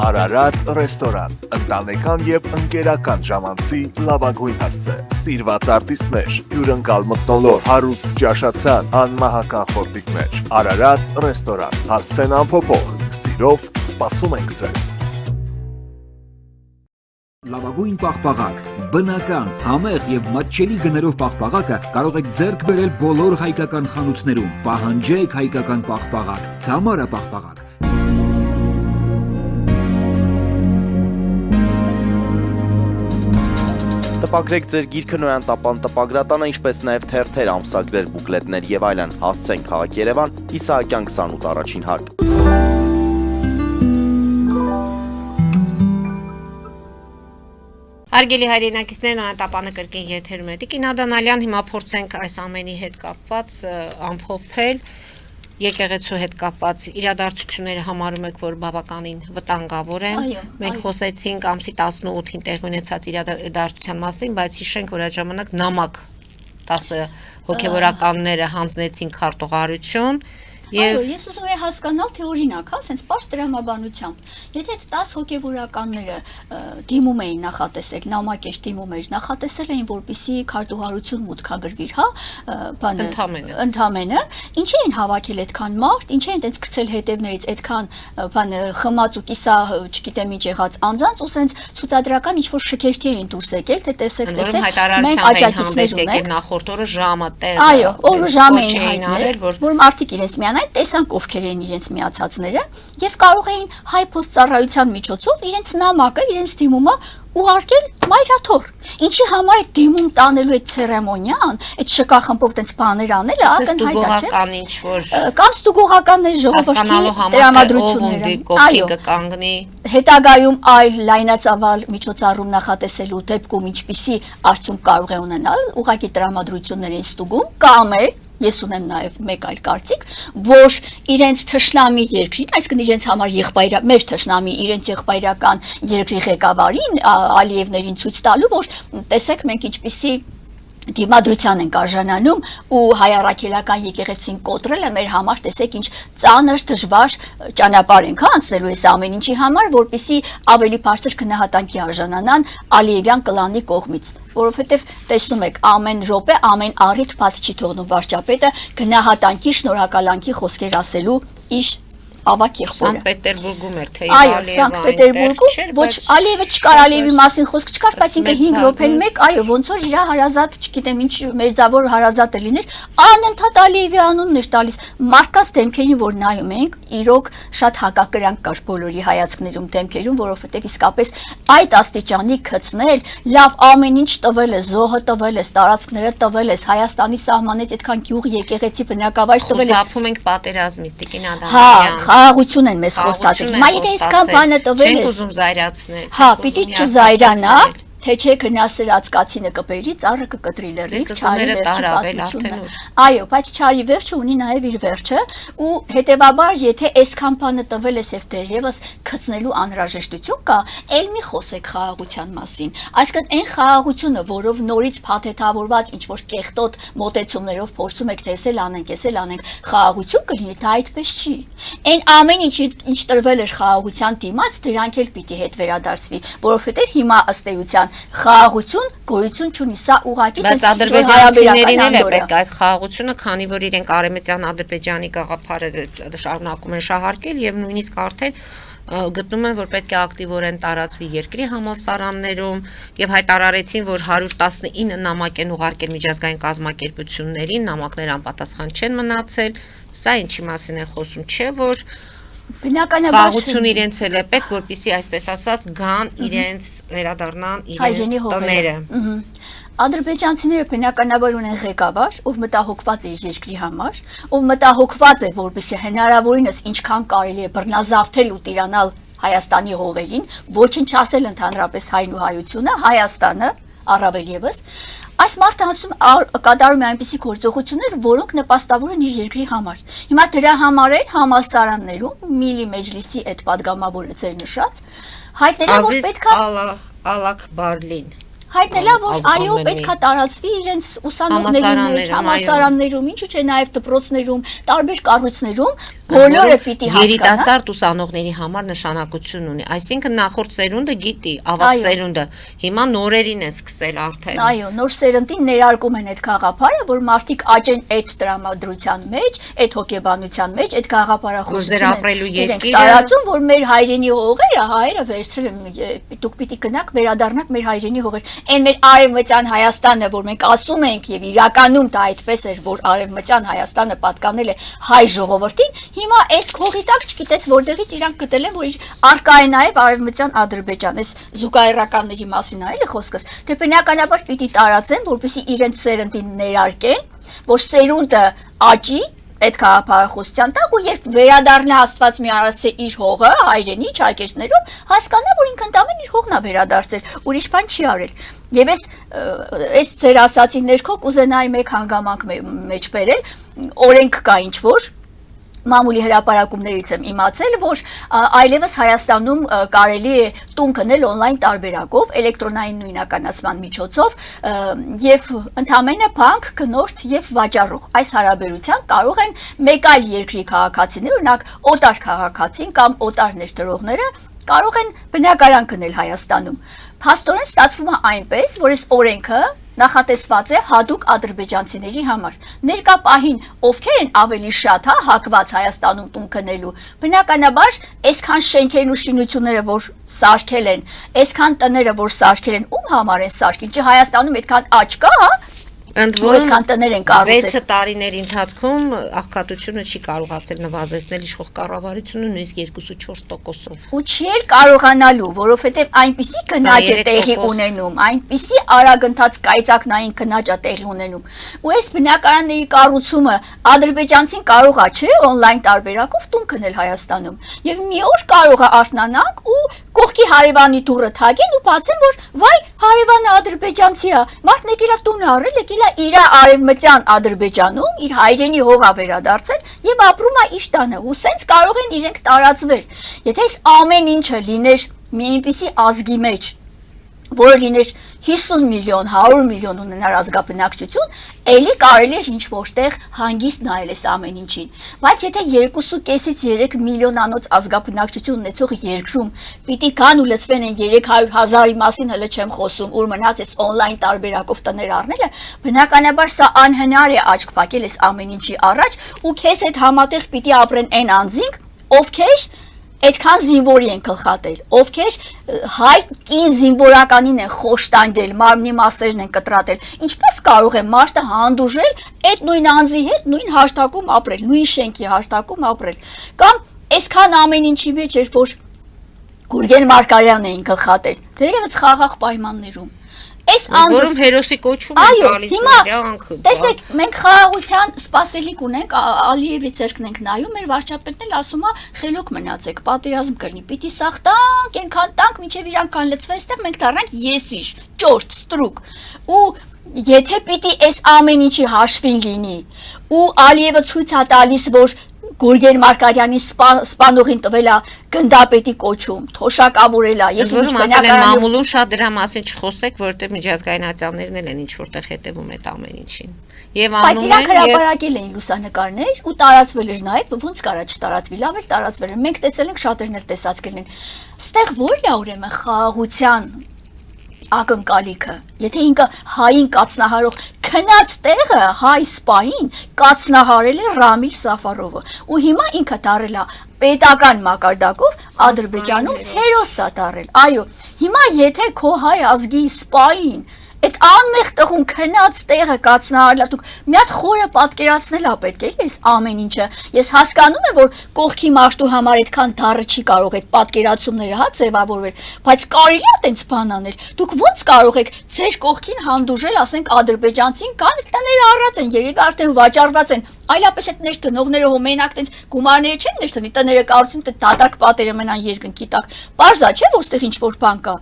Արարատ ռեստորան, ընտանեկան եւ ընկերական ժամանցի լավագույն հասցե, սիրված արտիստներ, հյուրընկալ մթնոլորտ, հարուստ ճաշացան, անմահական խորտիկներ։ Արարատ ռեստորան, հասցեն անփոփոխ, սիրով սպասում ենք ձեզ։ Լավագույն պաղպաղակ, բնական, համեղ եւ մատչելի գներով պաղպաղակը կարող եք ձեռք բերել բոլոր հայկական խանութներում։ Պահանջեք հայկական պաղպաղակ, Թամարա պաղպաղակ։ Տպագրեք ձեր գիրքը Նոյան տապան տպագրատանը, ինչպես նաև թերթեր, ամսագրեր, բուկլետներ եւ այլն։ Հասցեն քաղաք Երևան, Իսահակյան 28 առաջին հարկ։ Հարգելի հայրենակիցներ, Նոյան տապանը կրկին եթերում է։ Տիկին Ադանալյան, հիմա փորձենք այս ամենի հետ կապված ամփոփել եկեղեցու հետ կապված իրադարձությունները համարում եք, որ բավականին վտանգավոր են։ Մենք խոսեցինք ամսի 18-ին տեղի ունեցած իրադարձության մասին, բայց հիշենք, որ այդ ժամանակ նամակ 10 հոգևորականները հանձնեցին քարտուղարություն Այո, ես ուզում եմ հասկանալ, թե օրինակ, հա, sense պարզ տրամաբանությամբ։ Եթե այդ 10 հոգևորականները դիմում էին նախատեսել, նամակեշ դիմում էր, նախատեսել էին, որպեսզի քարտուղարություն մուտքագրվիր, հա, բանը ընդամենը, ինչ էին հավաքել այդքան մարդ, ինչ էին այդպես գցել հետևներից այդքան բանը խմած ու կիսա, չգիտեմ ինչ եղած անձանց, ու sense ցուցադրական ինչ որ շքերթի էին դուրս եկել, թե տեսեք, մենք աջակիցներ ունենք նախորդ օրը ժամը տեղ։ Այո, օրը ժամ էին հայտնել, որ մարդիկ իրենց միանային, տեսանք ովքեր էին իրենց միացածները եւ կարող էին հայ-post ծառայության միջոցով իրենց նամակը, իրենց դիմումը ուղարկել մայրաթոր։ Ինչի համար է դիմում տանելու այդ ցերեմոնիան, այդ շքախմբով տենց բաներ անելը, ակնհայտ է, չէ՞։ Կամ ստուգողականներ ժողովրդի տրամադրությունները։ Այո, կկանգնի հետագայում այլ լայնածավալ միջոցառում նախատեսելու դեպքում ինչպիսի արդյունք կարող է ունենալ, ուղղակի տրամադրություններ են ստուգում, կամ է ես ունեմ նաև մեկ այլ կարծիք, որ իրենց թշնամի երկրին, այսինքն իրենց համար մեր թշնամի իրենց եղբայրական երկրի ղեկավարին Ալիևներին ցույց տալու, որ տեսեք մենք ինչպիսի դիմադրության ենք արժանանում ու հայ առաքելական եկեղեցին կոտրելը մեր համար տեսեք ինչ ծանր դժվար ճանապարհ ենք անցնելու այս ամեն ինչի համար, որպեսզի ավելի բարձր քննահատանքի արժանանան Ալիևյան կլանի կողմից, որովհետև տեսնում եք ամեն րոպե ամեն առիթ բաց չի թողնում վարչապետը գնահատանքի շնորհակալանքի խոսքեր ասելու իր ավակ եղբորը։ Սանկտ Պետերբուրգում էր թե այո, Սանկտ Պետերբուրգում ոչ Ալիևը չկար, Ալիևի մասին խոսք չկար, բայց ինքը 5 րոպեն մեկ, այո, ոնց որ իր հարազատ, չգիտեմ ինչ մերձավոր հարազատը լիներ, անընդհատ Ալիևի անունն էր տալիս։ Մարդկանց դեմքերին որ նայում ենք, իրոք շատ հակակրանք կար բոլորի հայացքներում, դեմքերում, որովհետև իսկապես այդ աստիճանի գծնել, լավ ամեն ինչ տվել է, զոհը տվել է, տարածքները տվել է, Հայաստանի սահմանից այդքան գյուղ եկեղեցի բնակավայր տվել է։ Խուսափում ենք պատերազմից, Տիկին Ադամյան։ Խաղաղություն են մեզ խոստացել։ Հիմա եթե իսկան բանը տվել չենք ուզում զայրացնել։ Հա, պիտի չզայրանա, թե չէ գնասրած կացինը կբերի, ծառը կկտրի լրիվ, չարի վերջի պատմությունը։ Այո, բայց չարի վերջը ունի նաև իր վերջը, ու հետեւաբար, եթե այսքան բանը տվել ես եւ դերևս գցնելու անհրաժեշտություն կա, ել մի խոսեք խաղաղության մասին։ Այսինքն այն խաղաղությունը, որով նորից փաթեթավորված ինչ որ կեղտոտ մոտեցումներով փորձում եք տեսել անենք, խաղաղություն կլինի, դա այդպես չի։ Այն ամեն ինչ տրվել էր խաղաղության դիմաց, դրանք էլ պիտի հետ վերադարձվի, որովհետեւ հիմա ըստ էության խաղաղություն գոյություն չունի, սա ուղղակի բայց ադրբեջանցիներին էլ է պետք այդ խաղաղությունը, քանի որ իրենք Արեմեծյան-Ադրբեջանի գաղափարը շարունակում են շահարկել եւ նույնիսկ արդեն գտնում են, որ պետք է ակտիվորեն տարածվի երկրի համալսարաններում եւ հայտարարեցին, որ 119 նամակ են ուղարկել միջազգային կազմակերպություններին, նամակներ անպատասխան չեն մնացել, սա ինչի մասին է խոսում, չէ՞ որ խաղաղություն իրենց էլ է պետք, որպեսզի այսպես ասած գան իրենց վերադառնան իրենց տները։ Ադրբեջանցիները բնականաբար ունեն ղեկավար, ով մտահոգված է իր երկրի համար, ով մտահոգված է, որպեսզի հնարավորինս ինչքան կարելի է բռնազավթել ու տիրանալ Հայաստանի հողերին, ոչնչացել ընդհանրապես հայն ու հայությունը, Հայաստանը առավել եւս, այս մարդը կատարում է այնպիսի գործողություններ, որոնք նպաստավոր են իր երկրի համար։ Հիմա դրա համար էլ համալսարաններում Միլի Մեջլիսի այդ падգամավորը ձեր նշած հայտնելա, որ պետքա Ալաքբարլին հայտնելա, որ այո, պետքա տարածվի իրենց ուսանողների մեջ, համալսարաններում, ինչու՞ չէ նաև դպրոցներում, տարբեր կառույցներում, բոլորը պիտի հասկանան։ Երիտասարդ ուսանողների համար նշանակություն ունի, այսինքն նախորդ սերունդը գիտի, ավակ սերունդը, հիմա նորերին է սկսել արդեն։ Այո, նոր սերնդին ներարկում են այդ գաղափարը, որ մարդիկ աճեն այդ տրամադրության մեջ, այդ հոգեբանության մեջ, այդ գաղափարախոսությունը տարածում, որ մեր հայրենի հողերը հայերը վերցրել են, դուք պիտի գնաք վերադառնաք մեր հայրենի հողեր։ Այն մեր արևմտյան Հայաստանը, որ մենք ասում ենք եւ իրականում դա այդպես էր, որ արևմտյան Հայաստանը պատկանել է հայ ժողովրդին, հիմա այս քողի տակ չգիտես որտեղից իրանք գտել են, որ իր արկա է նաեւ արևմտյան Ադրբեջան, այս զուգահեռականների մասին այլ է խոսքս, թե բնականաբար պիտի տարածեն, որպեսզի իրենց սերնդին ներարկեն, որ սերունդը աճի այդ գաղափարախոսության տակ ու երբ վերադառնա Աստված մի արարած իր հողը հայրենի ճակերտներով հասկանա որ ինքն ընդամեն իր հողն է վերադարձել ուրիշ բան չի արել եւ այս ձեր ասացի ներքո կուզենայի մեկ հանգամանք մեջ բերել օրենք կա ինչ որ մամուլի հրապարակումներից եմ իմացել, որ այլևս Հայաստանում կարելի է տուն գնել on-line տարբերակով, էլեկտրոնային նույնականացման միջոցով եւ ընդհանրապես բանկ, գնորդ եւ վաճառող այս հարաբերությամբ կարող են մեկ այլ երկրի քաղաքացիներ, օրինակ օտար քաղաքացին կամ օտար ներդրողները կարող են բնակարան գնել Հայաստանում։ Փաստորեն ստացվում է այնպես, որ այս օրենքը նախատեսված է հատուկ ադրբեջանցիների համար։ Ներկա պահին ովքեր են ավելի շատ հակված Հայաստանում տուն գնելու։ Բնականաբար, այսքան շենքերն ու շինությունները, որ սարքել են, այսքան տները, որ սարքել են, ում համար են սարքին, չէ Հայաստանում այդքան աճ կա, Ընդ որ այդքան տներ են կառուցել։ 6 տարիների ընթացքում աղքատությունը չի կարողացել նվազեցնել իշխող կառավարությունը նույնիսկ 2.4%-ով։ Ու չի կարողանալու, որովհետև այնպիսի գնաճ է տեղի ունենում, այնպիսի արագընթաց կայծակնային գնաճ է տեղի ունենում։ Ու այս բնակարանների կառուցումը ադրբեջանցին կարող է, չէ, on-line տարբերակով տուն գնել Հայաստանում։ Եվ մի օր կարող է արթնանանք ու կողքի հարևանի դուռը թակեն ու բացեն, որ վայ, հարևանը ադրբեջանցի է, մարդն եկել է տուն առել, եկել է իր արևմտյան Ադրբեջանում, իր հայրենի հողը վերադարձել եւ ապրում է իր տանը, ու սենց կարող են իրենք տարածվել։ Եթե այս ամեն ինչը լիներ մի այնպիսի ազգի մեջ, որը լիներ 50 միլիոն, 100 միլիոն ունենար ազգաբնակչություն, ելի կարելի էր ինչ-որտեղ հանգիստ նայել այս ամեն ինչին։ Բայց եթե 2.5-ից 3 միլիոնանոց ազգաբնակչություն ունեցող երկրում պիտի գան ու լցվեն են 300,000-ի մասին հələ չեմ խոսում, ուր մնաց այս on-line տարբերակով տներ առնելը, բնականաբար սա անհնար է աչք փակել այս ամեն ինչի առաջ, ու քեզ հետ համատեղ պիտի ապրեն այն անձինք, ովքեր այդքան զինվորի են գլխատել, ովքեր հայ կին զինվորականին են խոշտանգել, մարմնի մասերն են կտրատել, ինչպես կարող է մարդը հանդուրժել այդ նույն անձի հետ նույն հաշտակում ապրել, նույն շենքի հաշտակում ապրել, կամ այսքան ամեն ինչի մեջ էր, որ Գուրգեն Մարկարյանն էին գլխատել, դերևս խաղաղ պայմաններում։ Այս որում հերոսի կոչում են գալիս նրանք։ Տեսեք, մենք խաղաղության սպասելիք ունենք, Ալիևի ցերկն ենք նայում, մեր վարչապետն էլ ասում է, խելոք մնացեք, պատերազմ կլինի, պիտի սաղ տանք, այնքան տանք, մինչև իրանք կան լցվեն, այստեղ մենք դառնանք եսիշ, ճորտ, ստրուկ։ Ու եթե պիտի այս ամեն ինչի հաշվին լինի, ու Ալիևը ցույց է տալիս, որ Գուրգեն Մարկարյանի սպանողին տվել է գնդապետի կոչում, թոշակավորել է։ Ես որում ասել են մամուլում շատ դրա մասին չխոսեք, որովհետև միջազգային ատյաններն էլ են ինչ-որտեղ հետևում այդ ամեն ինչին։ Եվ անում են, բայց իրանք հրապարակել էին լուսանկարներ ու տարածվել էր նաև, ոնց կարա չտարածվի, լավ էլ տարածվել էր։ Մենք տեսել ենք, շատերն էլ տեսած կլինեն։ Ստեղ ո՞րն է ուրեմն խաղաղության ակնկալիքը, եթե ինքը հային կացնահարող քնած տեղը հայ սպային կացնահարել է Ռամիլ Սաֆարովը, ու հիմա ինքը դարել է պետական մակարդակով Ադրբեջանում հերոս է դարել։ Այո, հիմա եթե քո հայ ազգի սպային այդ անմեղ տղուն քնած տեղը կացնահարելա, դուք մի հատ խորը պատկերացնել ա պետք է այս ամեն ինչը։ Ես հասկանում եմ, որ կողքի մաշտու համար այդքան դառը չի կարող այդ պատկերացումները ձևավորվել, բայց կարելի է տենց բան անել։ Դուք ո՞նց կարող եք ձեր կողքին հանդուրժել, ասենք ադրբեջանցին, կան տները առած են, երևի արդեն վաճառված են։ Այլապես այդ ներս տնողները հոմենակ տենց գումարները չեն ներս տնի, տները կառուցում դատարկ պատերը մնան երկնքի տակ։ Պարզա չէ, որ ստեղ ինչ-որ բան կա։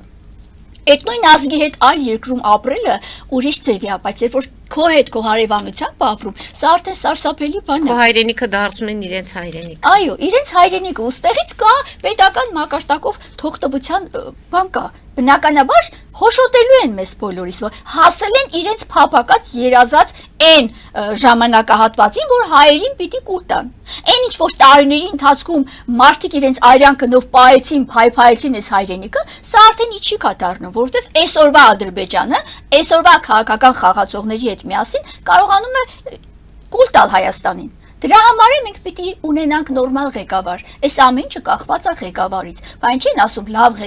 Այդ նույն ազգի հետ այլ երկրում ապրելը ուրիշ ձև է, բայց երբ որ քո հետ քո հարևանությամբ ապրում, սա արդեն սարսափելի բան է։ Քո հայրենիքը դարձնում են իրենց հայրենիք։ Այո, իրենց հայրենիքը, ու ստեղից կա պետական մակարդակով թողտվության բան կա։ Բնականաբար հոշոտելու են մեզ բոլորիս, որ հասել են իրենց փափակած երազած այն ժամանակահատվածին, որ հայերին պիտի կուր տան։ Այն ինչ որ տարիների ընթացքում մարդիկ իրենց այրան կնով պայեցին, փայփայեցին այս հայրենիքը, սա արդեն իջի կա դառնում, որովհետև այսօրվա Ադրբեջանը, այսօրվա քաղաքական խաղացողների հետ միասին կարողանում է կուլ տալ Հայաստանին։ Դրա համար է մենք պիտի ունենանք նորմալ ղեկավար։ Այս ամեն ինչը կախված է ղեկավարից։ Բայց չեն ասում լավ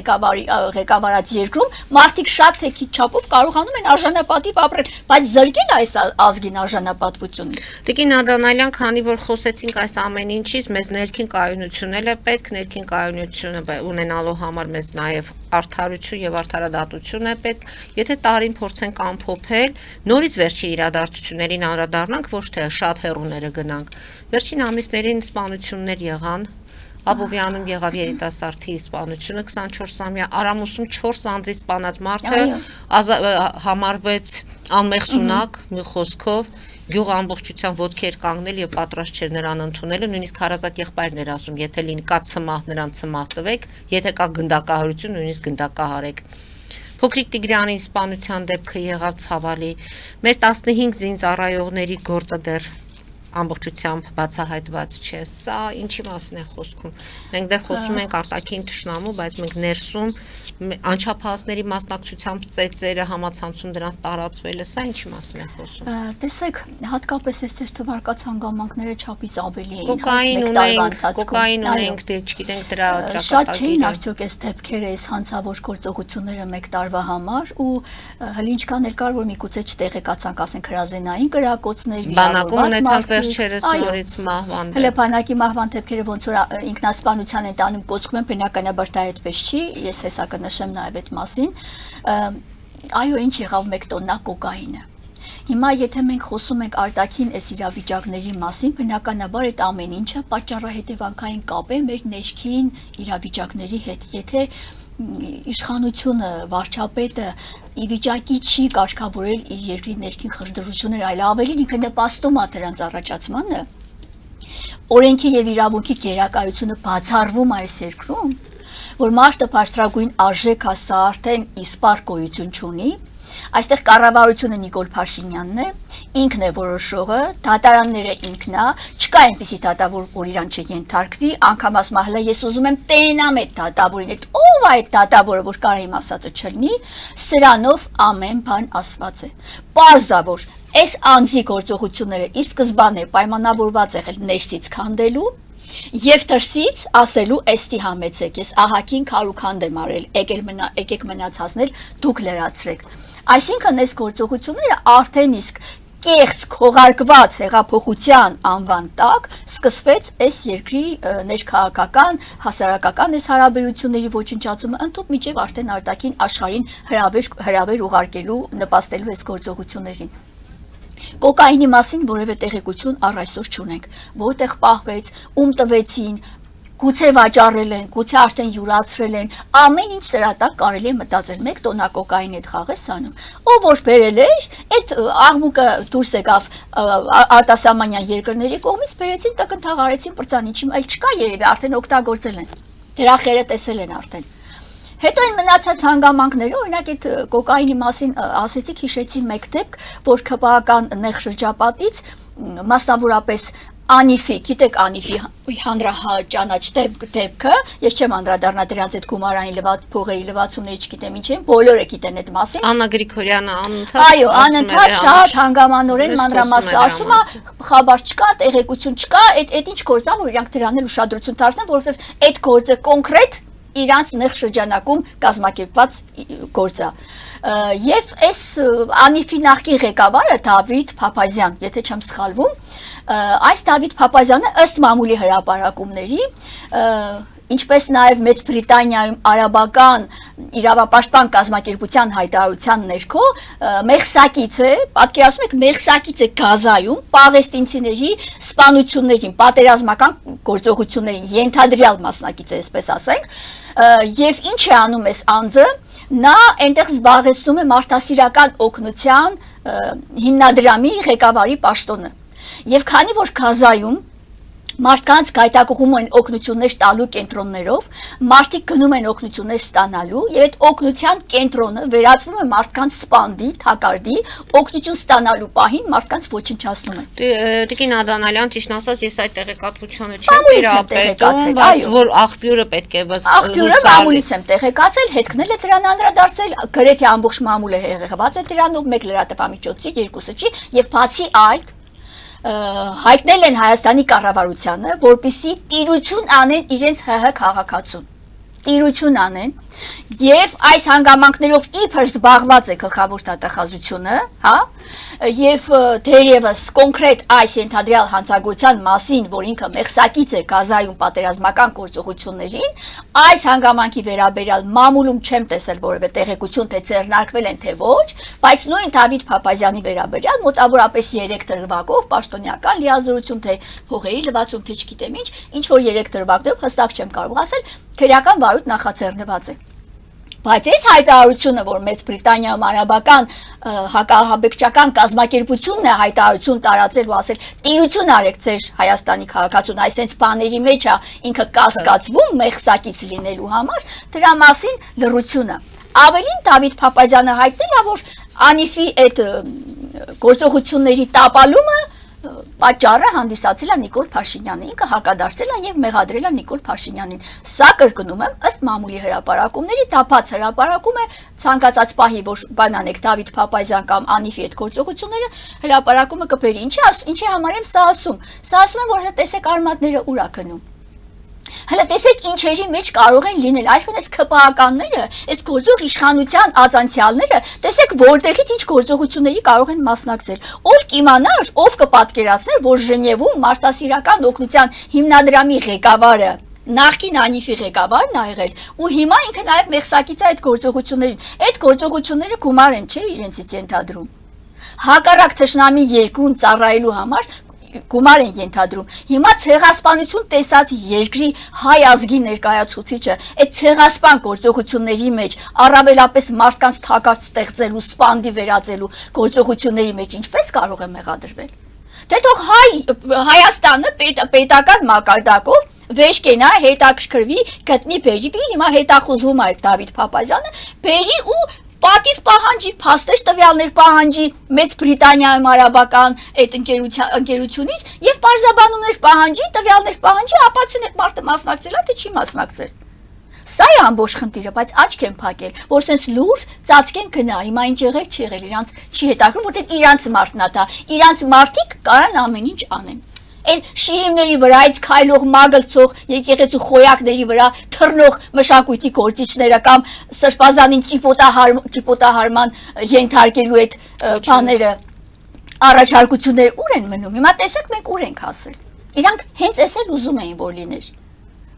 ղեկավարած երկրում մարդիկ շատ թե քիչ չափով կարողանում են արժանապատիվ ապրել, բայց զրկել այս ազգին արժանապատվությունից։ Տիկին Ադանալյան, քանի որ խոսեցինք այս ամեն ինչից, մեզ ներքին կայունությունն էլ է պետք, ներքին կայունությունը ունենալու համար մեզ նաև արդարություն եւ արդարադատություն է պետք։ Եթե տարին փորձենք ամփոփել, նորից վերջի իրադարձություններին անդրադառնանք, ոչ թե շատ հեռուները գնանք։ Վերջին ամիսներին սպանություններ եղան, Աբովյանում եղավ երիտասարդի սպանությունը 24-ամյա, Արամուսում 4 անձի սպանած մարդը համարվեց անմեղ սունակ, մի խոսքով, գյուղը ամբողջությամբ ոտքի էր կանգնել եւ պատրաստ չէր նրան ընդունելը, նույնիսկ հարազատ եղբայրն էր ասում, եթե լինի կա ցմահ, նրան ցմահ տվեք, եթե կա գնդակահարություն, նույնիսկ գնդակահարեք։ Փոքրիկ Տիգրանի սպանության դեպքը եղավ ցավալի։ Մեր 15 զինծառայողների գործը դեռ ամբողջությամբ բացահայտված չէ։ Սա ինչի մասին է խոսքում։ Մենք դեռ խոսում ենք արտաքին թշնամու, բայց մենք ներսում անչափահասների մասնակցությամբ ծեծերը համացանցում դրանց տարածվելը, սա ինչի մասին է խոսում։ Տեսեք, հատկապես այս թվարկած հանգամանքները չափից ավելի էին։ Կոկային ունենք, չգիտենք դրա ճակատագիրը։ Շատ չէին արդյոք այս դեպքերը, այս հանցավոր գործողությունները մեկ տարվա համար ու հələ ինչքան էլ կար որ միգուցե չտեղեկացանք, ասենք հրազենային կրակոցներ, բանակում ունեցանք վերջերս նորից մահվան։ Հələ բանակի մահվան դեպքերը ոնց որ ինքնասպանության են տանում, կոչվում են, բնականաբար դա այդպես չի, ես հեսա կնշեմ նաև այդ մասին։ Այո, ինչ եղավ մեկ տոննա կոկայինը։ Հիմա եթե մենք խոսում ենք արտաքին այս իրավիճակների մասին, բնականաբար այդ ամեն ինչը պատճառահետևանքային կապ է մեր ներքին իրավիճակների հետ։ Եթե իշխանությունը, վարչապետը ի վիճակի չի կարգավորել իր երկրի ներքին խժդռությունները, այլ ավելին ինքը նպաստում է դրանց առաջացմանը, օրենքի եւ իրավունքի գերակայությունը բացառվում է այս երկրում, որ մարդը բարձրագույն արժեք է, սա արդեն իսպառ գոյություն չունի, այստեղ կառավարությունը Նիկոլ Փաշինյանն է, ինքն է որոշողը, դատարանները ինքն է, չկա այնպիսի դատավոր, որ իրան չենթարկվի, անգամ ասում հələ ես ուզում եմ տենամ այդ դատավորին, այդ ով է այդ դատավորը, որ կարա իմ ասածը չլինի, սրանով ամեն բան ասված է։ Պարզ է, որ այս անձի գործողությունները ի սկզբանե պայմանավորված եղել ներսից քանդելու եւ դրսից ասելու էստի համեցեք, ես ահագին քարուքանդ եմ արել, եկեք մնացածներ դուք լրացրեք։ Այսինքն այս գործողությունները արդեն իսկ կեղծ քողարկված հեղափոխության անվան տակ սկսվեց այս երկրի ներքաղաքական, հասարակական այս հարաբերությունների ոչնչացումը, ընդհանուր միջև արդեն արտաքին աշխարհին հրավեր ուղարկելու, նպաստելու այս գործողություններին։ Կոկայինի մասին որևէ տեղեկություն առ այսօր չունենք, որտեղ պահվեց, ում տվեցին, գուցե վաճառել են, գուցե արդեն յուրացրել են, ամեն ինչ սրա տակ կարելի է մտածել, մեկ տոննա կոկային այդ խաղ է սանում, ով որ բերել էր, այդ աղմուկը դուրս եկավ արտասահմանյան երկրների կողմից, բերեցին, տակնթաղարեցին պրծանիչի, այլ չկա երևի, արդեն օգտագործել են, դրա խերը տեսել են արդեն։ Հետո այն մնացած հանգամանքները, օրինակ այդ կոկայինի մասին ասեցիք, հիշեցի մեկ դեպք, որ ՔՊԱ-ական նեղ շրջապատից մասնավորապես Անիֆի, գիտեք Անիֆի հանրաճանաչ դեպքը, ես չեմ անդրադառնա դրանց այդ գումարային փողերի լվացումների, չգիտեմ ինչ են, բոլորը գիտեն այդ մասին։ Աննա Գրիգորյանը անընդհատ այո, անընդհատ շատ հանգամանորեն մանրամասը ասում է, խաբար չկա, տեղեկություն չկա, այդ ինչ գործ է, որ իրանք դրան էլ ուշադրություն դարձնեն, որովհետև այդ գործը կոնկրետ իրանց նեղ շրջանակում կազմակերպված գործ է։ Եվ այս Անիֆի նախկին ղեկավարը Դավիթ Փափազյան, եթե չեմ սխալվում, այս Դավիթ Փափազյանը ըստ մամուլի հրապարակումների, ինչպես նաև Մեծ Բրիտանիայում արաբական իրավապաշտպան կազմակերպության հայտարարության ներքո մեղսակից է, պատկերացնում եք, մեղսակից է Գազայում պաղեստինցիների սպանություններին, պատերազմական գործողություններին ենթադրյալ մասնակից է, այսպես ասենք, եւ ինչ է անում այս անձը, նա այնտեղ զբաղեցնում է մարդասիրական օգնության հիմնադրամի ղեկավարի պաշտոնը։ Եվ քանի որ Գազայում մարդկանց գայթակղում են օգնություններ տալու կենտրոններով, մարդիկ գնում են օգնություններ ստանալու եւ այդ օգնության կենտրոնը վերածվում է մարդկանց սպանդի, թակարդի, օգնություն ստանալու պահին մարդկանց ոչնչացնում են։ Տիկին Ադանալյան, ճիշտ ասած, ես այդ տեղեկատվությունը չեմ տիրապետում, բայց որ աղբյուրը պետք է աղբյուրը մամուլից եմ տեղեկացել, հետքնել է դրան անդրադարձել, գրեթե ամբողջ մամուլը հեղեղված է դրանով, մեկ լրատվամիջոցի, երկուսը չի, եւ բացի այդ հայտնել են Հայաստանի կառավարությանը, որպեսզի տիրություն անեն իրենց ՀՀ քաղաքացուն, տիրություն անեն եւ այս հանգամանքներով իբր զբաղված է գլխավոր դատախազությունը, հա, եւ դերևս կոնկրետ այս ենթադրյալ հանցագործության մասին, որ ինքը մեղսակից է Գազայում պատերազմական գործողություններին, այս հանգամանքի վերաբերյալ մամուլում չեմ տեսել որևէ տեղեկություն, թե ձեռնարկվել են թե ոչ, բայց նույն Դավիթ Փափազյանի վերաբերյալ մոտավորապես 3 դրվագով պաշտոնյական լիազորություն, թե փողերի լվացում, թե չգիտեմ ինչ որ 3 դրվագներով հստակ չեմ կարող ասել, քրեական վարույթ նախաձեռնված է։ Բայց այս հայտարարությունը, որ Մեծ Բրիտանիայում արաբական հակահաբեկչական կազմակերպությունն է հայտարարություն տարածել ու ասել տիրություն արեք ձեր Հայաստանի քաղաքացուն, այսենց բաների մեջ է ինքը կասկածվում մեղսակից լինելու համար, դրա մասին լռությունը։ Ավելին Դավիթ Փափազյանը հայտնել է, որ Անիֆի այդ գործողությունների տապալումը պատճառը հանդիսացել է Նիկոլ Փաշինյանը, ինքը հակադարձել է եւ մեղադրել է Նիկոլ Փաշինյանին։ Սա կրկնում եմ, ըստ մամուլի հրապարակումների, դա բաց հրապարակում է, ցանկացած պահի, որ բանանեք Դավիթ Փափազյան կամ Անիֆի այդ գործողությունները, հրապարակումը կբերի։ Ինչի համար եմ սա ասում։ Սա ասում եմ, որ տեսեք արմատները ուր է գնում։ Հələ տեսեք ինչերի մեջ կարող են լինել, այսինքն այս ԿՊԱ-ականները, այս գործող իշխանության ածանցյալները, տեսեք որտեղից ինչ գործողությունների կարող են մասնակցել։ Ով կիմանար, ով կպատկերացներ, որ Ժնևում մարդասիրական օգնության հիմնադրամի ղեկավարը նախկին Անիֆի ղեկավարն ա եղել, ու հիմա ինքը նաև մեղսակից է այդ գործողություններին։ Այդ գործողությունները գումար են, չէ, իրենցից ենթադրում։ Հակառակ թշնամի երկրում ծառայելու համար գումար են ենթադրում։ Հիմա ցեղասպանություն տեսած երկրի հայ ազգի ներկայացուցիչը այդ ցեղասպան գործողությունների մեջ առավելապես մարդկանց թակած ստեղծելու, սպանդի վերածելու գործողությունների մեջ ինչպես կարող է մեղադրվել։ Դե թող Հայաստանը պետական մակարդակով վեճ կենա, հետաքրքրվի, գտնի բերի, հիմա հետախուզվում է այդ Դավիթ Փափազյանը, բերի ու պատիվ պահանջի, փաստեր տվյալներ պահանջի Մեծ Բրիտանիայում արաբական այդ ընկերությունից եւ պարզաբանումներ պահանջի, տվյալներ պահանջի, ապացուցեն այդ մարդը մասնակցել է, թե չի մասնակցել։ Սա է ամբողջ խնդիրը, բայց աչք են փակել, որ sense լուրջ ծածկեն գնա, հիմա ինչ եղել չի եղել, իրանց չի հետաքրքրում, որտեղ իրանց մարդն է դա, իրանց մարդիկ կարան ամեն ինչ անեն։ Այն շիրիմների վրայից քայլող մագլցող եկեղեցու խոյակների վրա թռնող մշակույթի գործիչները կամ սրբազանին ճիպոտահարման ենթարկելու այդ բաները առաջարկությունները ուր են մնում։ Հիմա տեսեք մենք ուր ենք հասել։ Իրանք հենց էս էլ ուզում էին որ լիներ,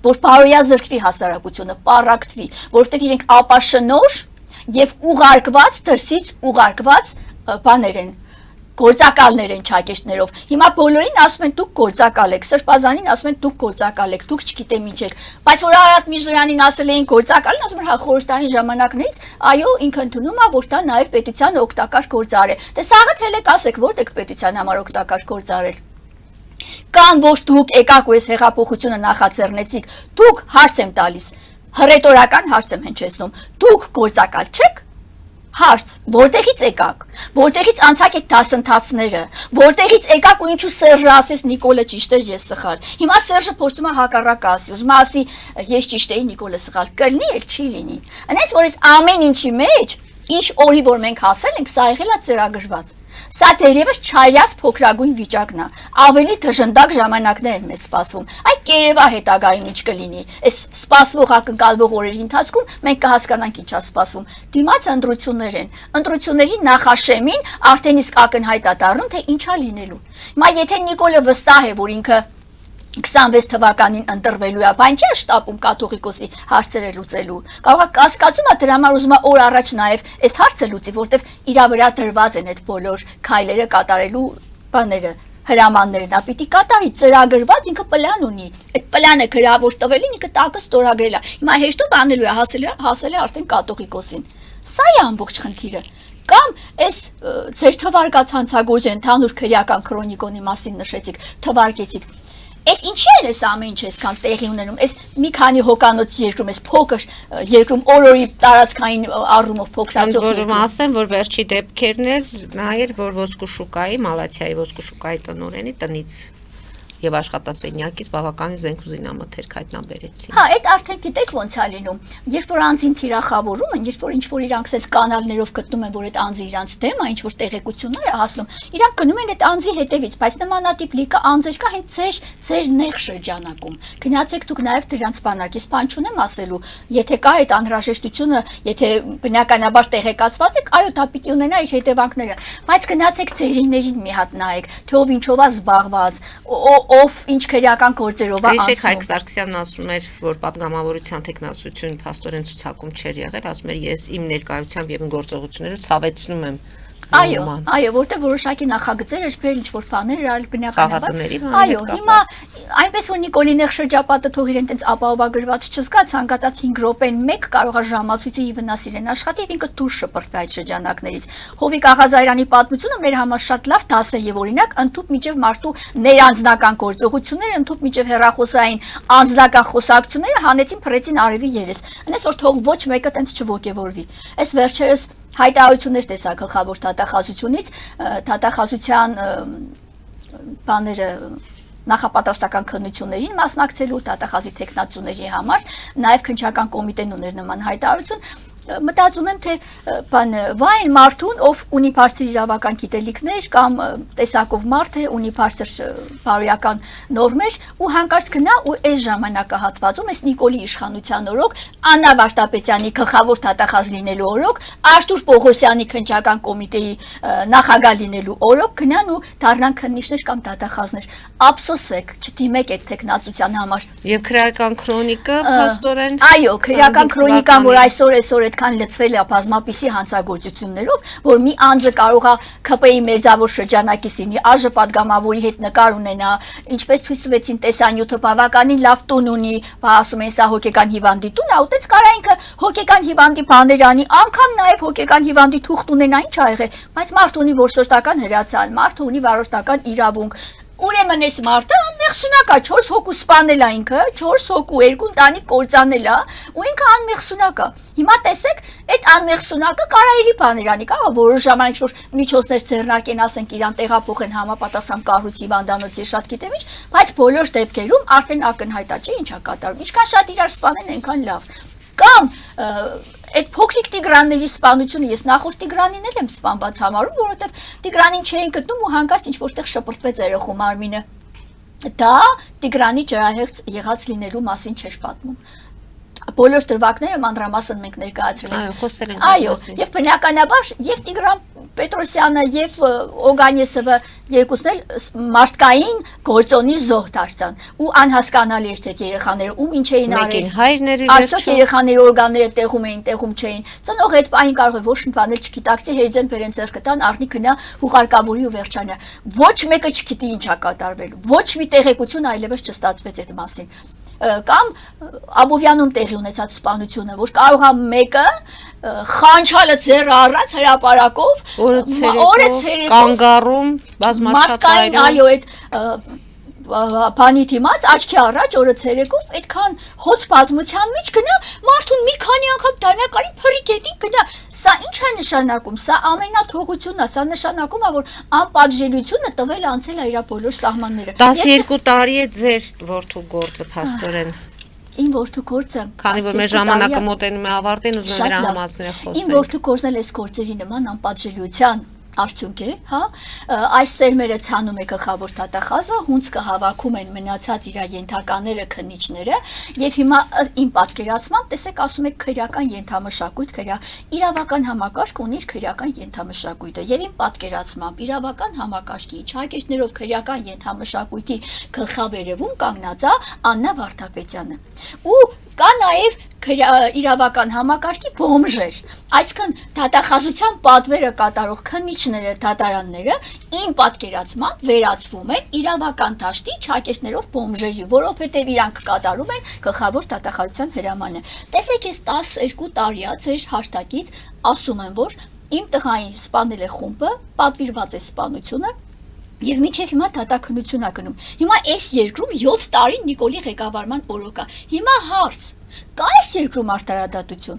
որ բարոյա զրկվի հասարակությունը, պառակտվի, որովհետև իրենք ապաշնոր եւ ուղարկված դրսից ուղարկված բաներ են գործակալներ են ճակեշտներով։ Հիմա բոլորին ասում են դուք գործակալ եք, սրբազանին ասում են դուք գործակալ եք, դուք չգիտեմ ինչ եք։ Բայց որ Արարատ Միրզոյանին ասել էին գործակալին, ասում են հա խորհրդային ժամանակներից, այո, ինքը ընդունում է, որ դա նաև պետության օգտակար գործար է։ Դե սաղը թելեք ասեք, որտեղ պետության համար օգտակար գործար էր։ Կամ ոչ դուք եկաք ու այս հեղափոխությունը նախաձեռնեցիք, դուք հարց եմ տալիս, հռետորական հարց եմ հնչեցնում, դուք գործակալ չեք։ Հարց, որտեղից եկաք, որտեղից անցակ եք դասընթացները, որտեղից եկաք ու ինչու Սերժը ասես Նիկոլը ճիշտ էր, ես սխալ։ Հիմա Սերժը փորձում է հակառակը ասի, ուզում է ասի ես ճիշտ էի, Նիկոլը սխալ։ Կլինի էլ չի լինի։ Այնպես որ այս ամեն ինչի մեջ, ինչ օրի որ մենք հասել ենք, սա եղել է ծրագրված։ Սա թերևս չարյաց փոքրագույն վիճակն է։ Ավելի դժնդակ ժամանակներ են մեզ սպասվում։ Այդ կերևա հետագայում ինչ կլինի։ Այս սպասվող ակնկալվող օրերի ընթացքում մենք կհասկանանք ինչ է սպասվում։ Դիմաց ընտրություններ են։ Ընտրությունների նախաշեմին արդեն իսկ ակնհայտ է դառնում, թե ինչ է լինելու։ Հիմա եթե Նիկոլը վստահ է, որ ինքը 26 թվականին ընտրվելու է, բայց չէ շտապում կաթողիկոսի հարցերը լուծելու։ Կարող է կասկածում է դրա համար ուզում է օր առաջ նաև այս հարցը լուծի, որտեվ իր վրա դրված են այդ բոլոր քայլերը կատարելու բաները, հրամանները, նա պիտի կատարի ծրագրված, ինքը պլան ունի։ Այդ պլանը գրավոր տվելին ինքը տակը ստորագրել է։ Հիմա հեշտով անելու է, հասել է արդեն կաթողիկոսին։ Սա է ամբողջ խնդիրը։ Կամ այս ձեր թվարկած հանցագործը ընդհանուր քրեական քրոնիկոնի մասին նշեցիք, թվարկեցիք։ Այս ինչի են այս ամեն ինչ այսքան տեղի ունենում, այս մի քանի հոկանոց երկրում, այս փոքր երկրում օրորի տարածքային առումով փոքրացող երկրում։ Որում ասեմ, որ վերջի դեպքերն էլ նայեր, որ ոսկու շուկայի, Մալաթիայի ոսկու շուկայի տնօրենի տնից եւ աշխատասենյակից բավականին զենքուզինամթերք հայտնաբերեցին։ Հա, այդ արդեն գիտեք ոնց է լինում։ Երբ որ անձին թիրախավորում են, երբ որ ինչ-որ իրանք sense կանալներով գտնում են, որ այդ անձը իրանք դեմ է, ինչ-որ տեղեկություններ է հասնում, իրանք գնում են այդ անձի հետևից, բայց նմանատիպ լիքը անձեր կա հենց ձեր նեղ շրջանակում։ Գնացեք դուք նաև դրանց բանակից բան չունեմ ասելու, եթե կա այդ անհրաժեշտությունը, եթե բնականաբար տեղեկացված եք, այո, դա պիտի ունենա իր հետևանքները, բայց գնացեք ծերիներին մի հատ նայեք, թե ով ինչով է զբաղված, ով ինչ քրեական գործերով է անցնում։ Հայկ Սարգսյանն ասում էր, որ պատգամավորության տեխնասություն փաստորեն ցուցակում չէր եղել, ասում էր ես իմ ներկայությամբ եւ իմ գործողություններով ցավեցնում եմ Այո, որտեղ որոշակի նախագծեր էր բերել ինչ-որ բաներ արել բնականաբար։ Այո, հիմա այնպես որ Նիկոլինեղ շրջապատը թող իրեն տենց ապահովագրված չզգա, ցանկացած 5 րոպեն 1 կարող է ժամացույցի ի վնաս իրեն աշխատի եւ ինքը դուրս շպրտվի այդ շրջանակներից։ Հովիկ Աղազարյանի պատմությունը մեր համար շատ լավ դաս է եւ օրինակ ընդཐུպ միջև մարդու ներանձնական գործողությունները, ընդཐուպ միջև հեռախոսային անձնական խոսակցությունները հանեցին փռեցին արևի երես։ Այնպես որ թող ոչ մեկը տենց չոգևորվի։ Այս վերջերս հայտարարություններ տեսա գլխավոր դատախազությունից, դատախազության բաները նախապատրաստական քննություններին մասնակցելու դատախազի տեխնացուների համար, նաև քննչական կոմիտեն ուներ նման հայտարարություն, մտածում եմ թե բան վայն մարդուն ով ունի բարձր իրավական գիտելիքներ կամ տեսակով մարդ է ունի բարձր բարոյական նորմեր ու հանկարծ գնա ու այս ժամանակահատվածում այս Նիկոլի իշխանության օրոք Աննա Վարդապետյանի գլխավոր դատախազ լինելու օրոք Արտուր Պողոսյանի քննչական կոմիտեի նախագահ լինելու օրոք գնան ու դառնան քննիչներ կամ դատախազներ ափսոսեք չդիմեք այդ տեխնացության համար եւ քրեական քրոնիկը փաստորեն այո քրեական քրոնիկան որ այսօր այդքան լծվել է բազմապիսի հանցագործություններով, որ մի անձը կարող է ԿՊ-ի մերձավոր շրջանակից լինի, ԱԺ падգամավորի հետ նկար ունենա, ինչպես ցույց տվեցին տեսանյութը բավականին լավ տուն ունի, ասում են սա հոգեկան հիվանդի տուն, այդտենց կարա ինքը հոգեկան հիվանդի բաներ անի, անգամ նաև հոգեկան հիվանդի թուղթ ունենա, ինչ ա եղել, բայց մարդ ունի որսորդական հրացան, մարդ ունի վարորդական իրավունք Ուրեմն այս մարդը անմեղսունակ է, 4 հոգու սպանել է ինքը, 4 հոգու 2 ընտանիք կործանել է, ու ինքը անմեղսունակ է։ Հիմա տեսեք, այդ անմեղսունակը կարայելի բաներ անի, կարող է որոշ ժամանակ որ միջոցներ ձեռնարկեն, ասենք իրան տեղափոխեն համապատասխան կառույց հիվանդանոցի, շատ գիտեմ ինչ, բայց բոլոր դեպքերում արդեն ակնհայտ է, չէ՞ ինչ է կատարվում։ Ինչքան շատ իրար սպանեն, այնքան լավ։ Կամ այդ փոքրիկ Տիգրանների սպանությունը ես նախորդ Տիգրանին էլ եմ սպանված համարում, որովհետև Տիգրանին չէին գտնում ու հանկարծ ինչ որտեղ շպրտվեց երախու մարմինը։ Դա Տիգրանի ջրահեղձ եղած լինելու մասին չէր պատմում։ Բոլոր դրվագները մանրամասն մենք ներկայացրել ենք։ Այո, եւ բնականաբար եւ Տիգրան Պետրոսյանը եւ Օգանեսովը երկուսն էլ մարդկային գործոնի զոհ դարձան ու անհասկանալի էր թե երեխաները ում ինչ էին արել։ Արդյոք երեխաների օրգանները տեղում չէին։ Ծնող այդ պահին կարող է ոչ մի բան չգիտակցի, հերձեն բերեն ձեռքը տան, առնի գնա հուղարկավորի ու վերջանա։ Ոչ մեկը չգիտի ինչ է կատարվել։ Ոչ մի տեղեկություն այլևս չստացվեց այդ մասին։ Կամ Աբովյանում տեղի ունեցած սպանությունը, որ կարող է մեկը խանչալը ձեռը առած հրապարակով օրը ցերեկով կանգառում բազմաշատայում այո այդ բանի դիմաց աչքի առաջ օրը ցերեկով այդքան հոց բազմության մեջ գնա մարդուն մի քանի անգամ դանակարի փրիկետի գնա սա ինչ է նշանակում սա ամենաթողությունն է սա նշանակում է որ անպատժելիությունը տվել անցել է իր բոլոր սահմանները 12 տարի է ձեր որդու գործը փաստորեն Իմ որդու գործը քանի որ մեր ժամանակը մոտենում է ավարտին ուզում եմ դրա համասներ խոսել Իմ որդու գործն էլ այս գործերի նման անպատժելիության արդյունք է, հա, այս սերմերը ցանում է գլխավոր դատախազը, հունց կհավաքում են մնացած իր ենթակաները, քննիչները, եւ հիմա իմ պատկերացմամբ տեսեք, ասում եք քրեական ենթամշակույթ, իրավական համակարգ ունի իր քրեական ենթամշակույթը, եւ իմ պատկերացմամբ իրավական համակարգի իջարկիչներով քրեական ենթամշակույթի գլխավերևում կանգնած է Աննա Վարդապետյանը։ Ու կա նաև իրավական համակարգի բոմժեր, այսինքն դատախազության պատվերը կատարող քննիչները, դատարանները իմ պատկերացմամբ վերածվում են իրավական դաշտի չակեշներով բոմժերի, որովհետև իրանք կատարում են գլխավոր դատախազության հրամանը։ Տեսեք, ես 12 տարի է ձեր հաշտակից ասում եմ, որ իմ տղային սպանել է խումբը, պատվիրված է սպանությունը Եվ մինչև հիմա դատաքննություն է գնում։ Հիմա այս երկրում 7 տարի Նիկոլի ղեկավարման օրոք է։ Հիմա հարց. կա այս երկրում արտարադատություն։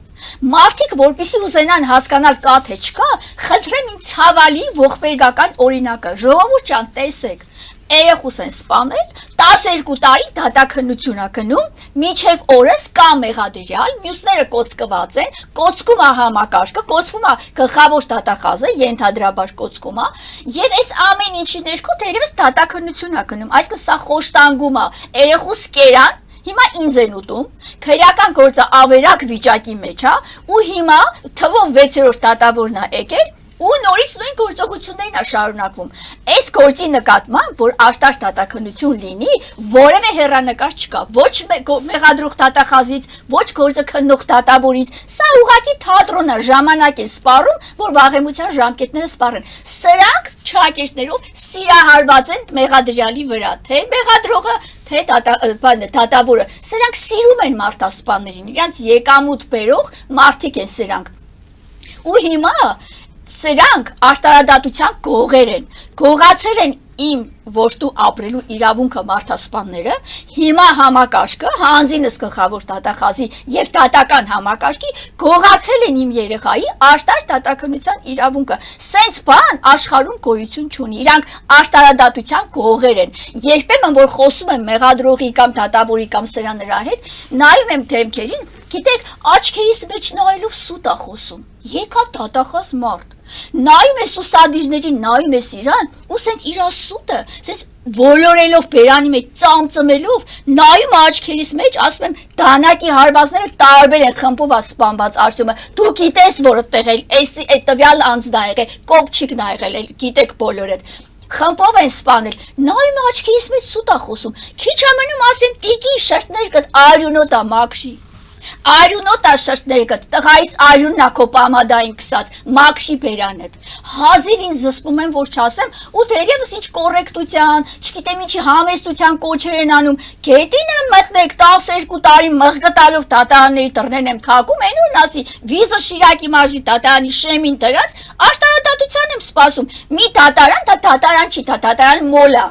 Մարդիկ, որպեսզի ուզենան հասկանալ կա թե չկա, խնդրեմ իմ ցավալի ողբերգական օրինակը։ Ժողովուրդ ջան, տեսեք։ Երեխուս են սպանել, 12 տարի դատաքննություն է գնում, մինչև օրս կա մեղադրյալ, մյուսները կոծկված են, կոծկում է համակարգը, կոծվում է գլխավոր դատախազը, ենթադրաբար կոծկում է, եւ այս ամեն ինչի ներքո թերևս դատաքննություն է գնում, այսինքն սա խոշտանգում է, երեխուս կերան Հիմա ինձ են ուտում, քրեական գործը ավերակ վիճակի մեջ է, ու հիմա թվով 6-րդ դատավորն է եկել, ու նորից նույն գործողություններն է շարունակվում։ Այս գործի նկատմամբ, որ աշտարակ դատաքննություն լինի, որևէ հեռանկար չկա, ոչ մեղադրող դատախազից, ոչ գործը քննող դատավորից, սա ուղղակի թատրոն է, ժամանակ են սպառում, որ վաղեմության ժամկետները սպառեն։ Սրանք չհակեշներով սիրահարված են մեղադրյալի վրա, թե մեղադրողը, թե դատավորը։ Սրանք սիրում են մարդասպաններին, իրանց եկամուտ բերող մարդիկ են սրանք։ Ու հիմա սրանք աշտարադատության գողեր են, գողացել են իմ ոչտու ապրելու իրավունքը մարդասպանները, հիմա համակարգը, հանձինս գլխավոր դատախազի եւ դատական համակարգի գողացել են իմ երեխայի աշտարակ դատաքննության իրավունքը։ Սենց բան աշխարհում գոյություն չունի, իրանք աշտարադատության գողեր են։ Երբեմն որ խոսում եմ մեղադրողի կամ դատավորի կամ սրա նրա հետ, նայում եմ դեմքերին, գիտեք, աչքերիս մեջ նայելով սուտ է խոսում։ Եկա դատախազ մարդ։ Նայում ես ուսադիրներին, նայում ես իրան, ու սենց իր սուտը, սենց ոլորելով բերանի մեջ ծամծմելով, նայում աչքերիս մեջ, ասում եմ, դանակի հարվածները տարբեր են խմբով սպանված արդյունքը։ Դու գիտես, որ այդտեղ այդ տվյալ անձն ա եղել, կոպչիկն ա եղել, գիտեք բոլորդ։ Խմբով են սպանել, նայում աչքերիս մեջ սուտ ա խոսում։ Քիչ ամենում ասեմ, տիկի շրտներ կդ արյունոտ ա մաքրի։ Արյունոտ է շրտներկդ, տղայիս արյունն է քո պամադային կսած, մաքրի բերանդ։ Հազիվ ինձ զսպում եմ, որ չասեմ, ու դերևս ինչ կոռեկտության, չգիտեմ ինչի համեստության կոչեր են անում, գետին եմ մտնեք 12 տարի մղկտալով դատարանների դռներն եմ թակում, այնուր ասի, վիզը Շիրակի մարզի դատարանի շեմին դրած, աշտարադատության եմ սպասում, մի դատարան, դա դատարան չի, դա դատարան մոլ է։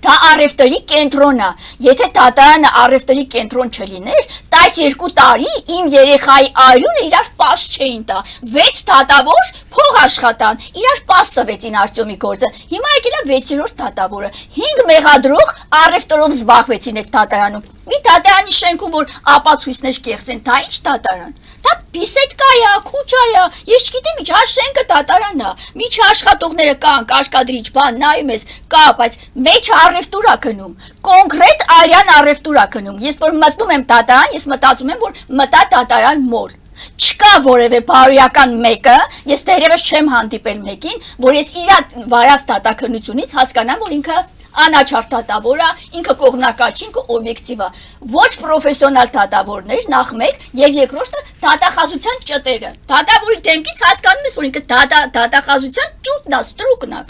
Դա առևտրի կենտրոն է, եթե դատարանը առևտրի կենտրոն չլիներ, 12 տարի իմ երեխայի արյունը իրար պաս չէին տա, 6 դատավոր փող աշխատան, իրար պաս տվեցին Արտյոմի գործը, հիմա եկել է 6-րդ դատավորը, 5 մեղադրող առևտրով զբաղվեցին այդ դատարանում, մի դատարանի շենքում, որ ապացույցներ կեղծեն, դա ինչ դատարան, դա բիսեդկա է, քուչա է, ես չգիտեմ ինչ, հա շենքը դատարան է, միջաշխատողները կան, կաշկադրիչ բան, նայում ես, կա, բայց մեջ առևտուր է գնում, կոնկրետ արյան առևտուր է գնում, ես որ մտնում եմ դատարան, ես մտածում եմ, որ մտա դատարան մոլ, չկա որևէ բարոյական մեկը, ես դերևս չեմ հանդիպել մեկին, որ ես իր վարած դատաքննությունից հասկանամ, որ ինքը անաչառ դատավոր է, ինքը կողմնակաչ, ինքը օբյեկտիվ է, ոչ պրոֆեսիոնալ դատավորներ, նախ մեկ, եւ երկրորդը դատախազության ճտերը, դատավորի դեմքից հասկանում ես, որ ինքը դատախազության ճուտն է, ստրուկն է,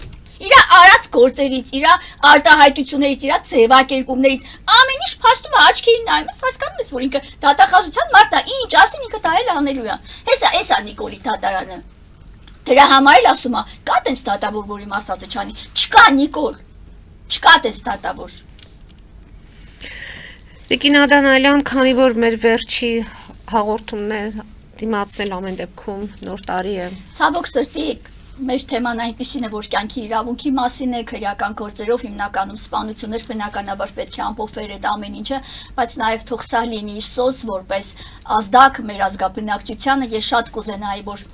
իր արած գործերից, իր արտահայտություններից, իր ձևակերպումներից, ամեն ինչ փաստում է աչքերին նայում ես, հասկանում ես, որ ինքը դատախազության մարդ է, ինչ ասին ինքը դա էլ անելու է, հեսա Նիկոլի դատարանը, դրա համար էլ ասում է, կա տենց դատավոր, որ իմ ասածը չանի, չկա Նիկոլ, չկա տես դատավոր։ Տիկին Ադանալյան, քանի որ մեր վերջի հաղորդումն է դիմացնել ամեն դեպքում նոր տարի է։ Ցավոք սրտի, մեր թեման այնպիսին է, որ կյանքի իրավունքի մասին է, քրեական գործերով հիմնականում սպանություններ բնականաբար պետք է ամփոփվեր այդ ամեն ինչը, բայց նաև թող սա լինի սոս որպես ազդակ մեր ազգաբնակչությանը, ես շատ կուզենայի, որ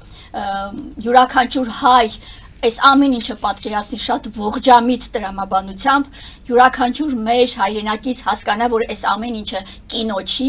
յուրաքանչյուր հայ այս ամեն ինչը պատկերացնի շատ ողջամիտ տրամաբանությամբ, յուրաքանչյուր մեր հայրենակից հասկանա, որ այս ամեն ինչը կինո չի,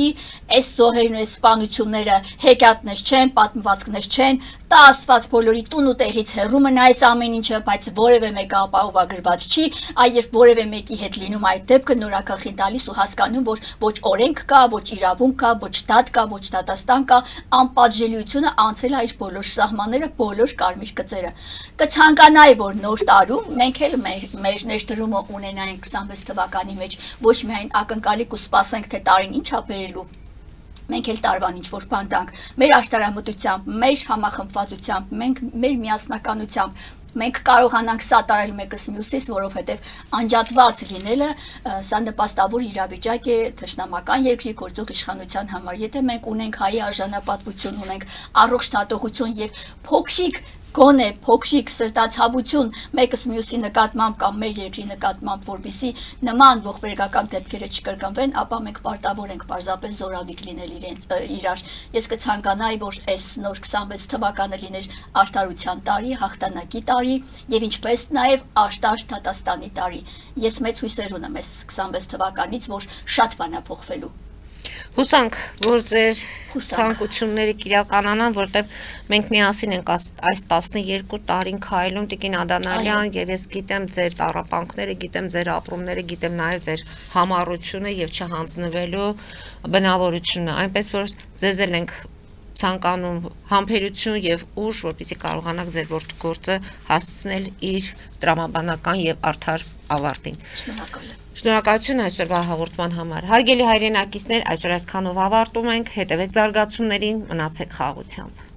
այս զոհերն ու այս սպանությունները հեքիաթներ չեն, պատմվածքներ չեն, տա Աստված բոլորի տուն ու տեղից հեռու մնա այս ամեն ինչը, բայց որևէ մեկը ապահովագրված չի, այ երբ որևէ մեկի հետ լինում այդ դեպքը նորակախին տալիս ու հասկանում, որ ոչ օրենք կա, ոչ իրավունք կա, ոչ դատ կա, ոչ դատաստան կա, անպատժելիությունը անցել է իր բոլոր սահմանները, բոլոր կարմիր գծերը։ Կցանկանայի, որ նոր տարում մենք էլ մեր ներդրումը ունենայինք 26 թվականի մեջ, ոչ միայն ակնկալիք ու սպասենք, թե տարին ինչ ա բերելու, մենք էլ տարվան ինչ-որ բան տանք, մեր աշտարամտությամբ, մեր համախմբվածությամբ, մեր միասնականությամբ, մենք կարողանանք սատարել մեկս մյուսից, որովհետև անջատված լինելը սա նպաստավոր իրավիճակ է թշնամական երկրի գործող իշխանության համար, եթե մենք ունենք հայի արժանապատվություն, ունենք առողջ դատողություն եւ փոքրիկ գոնե փոքրիկ սրտացավություն մեկս մյուսի նկատմամբ կամ մեր երկրի նկատմամբ, որպեսզի նման ողբերգական դեպքերը չկրկնվեն, ապա մենք պարտավոր ենք պարզապես զորավիք լինել իրար։ Ես կցանկանայի, որ այս նոր 26 թվականը լիներ արդարության տարի, հաղթանակի տարի եւ ինչպես նաեւ աշտար Դատաստանի տարի։ Ես մեծ հույսեր ունեմ այս 26 թվականից, որ շատ բան է փոխվելու։ Հուսանք, որ ձեր Հուսանք։ ցանկությունները կիրականանան, որտեղ մենք միասին ենք այս 12 տարին քայլում Տիկին Ադանալյան եւ ես գիտեմ ձեր տառապանքները, գիտեմ ձեր ապրումները, գիտեմ նաեւ ձեր համառությունը եւ չհանձնվելու բնավորությունը, այնպես որ ձեզ էլ ենք ցանկանում համբերություն եւ ուժ, որպեսզի կարողանաք ձեր գործը հասցնել իր տրամաբանական եւ արդար ավարտին։ Շնորհակալ եմ։ Շնորհակալություն այսօրվա հաղորդման համար։ Հարգելի հայրենակիցներ, այսօր այսքանով ավարտում ենք։ Հետևեք զարգացումներին, մնացեք խաղաղությամբ։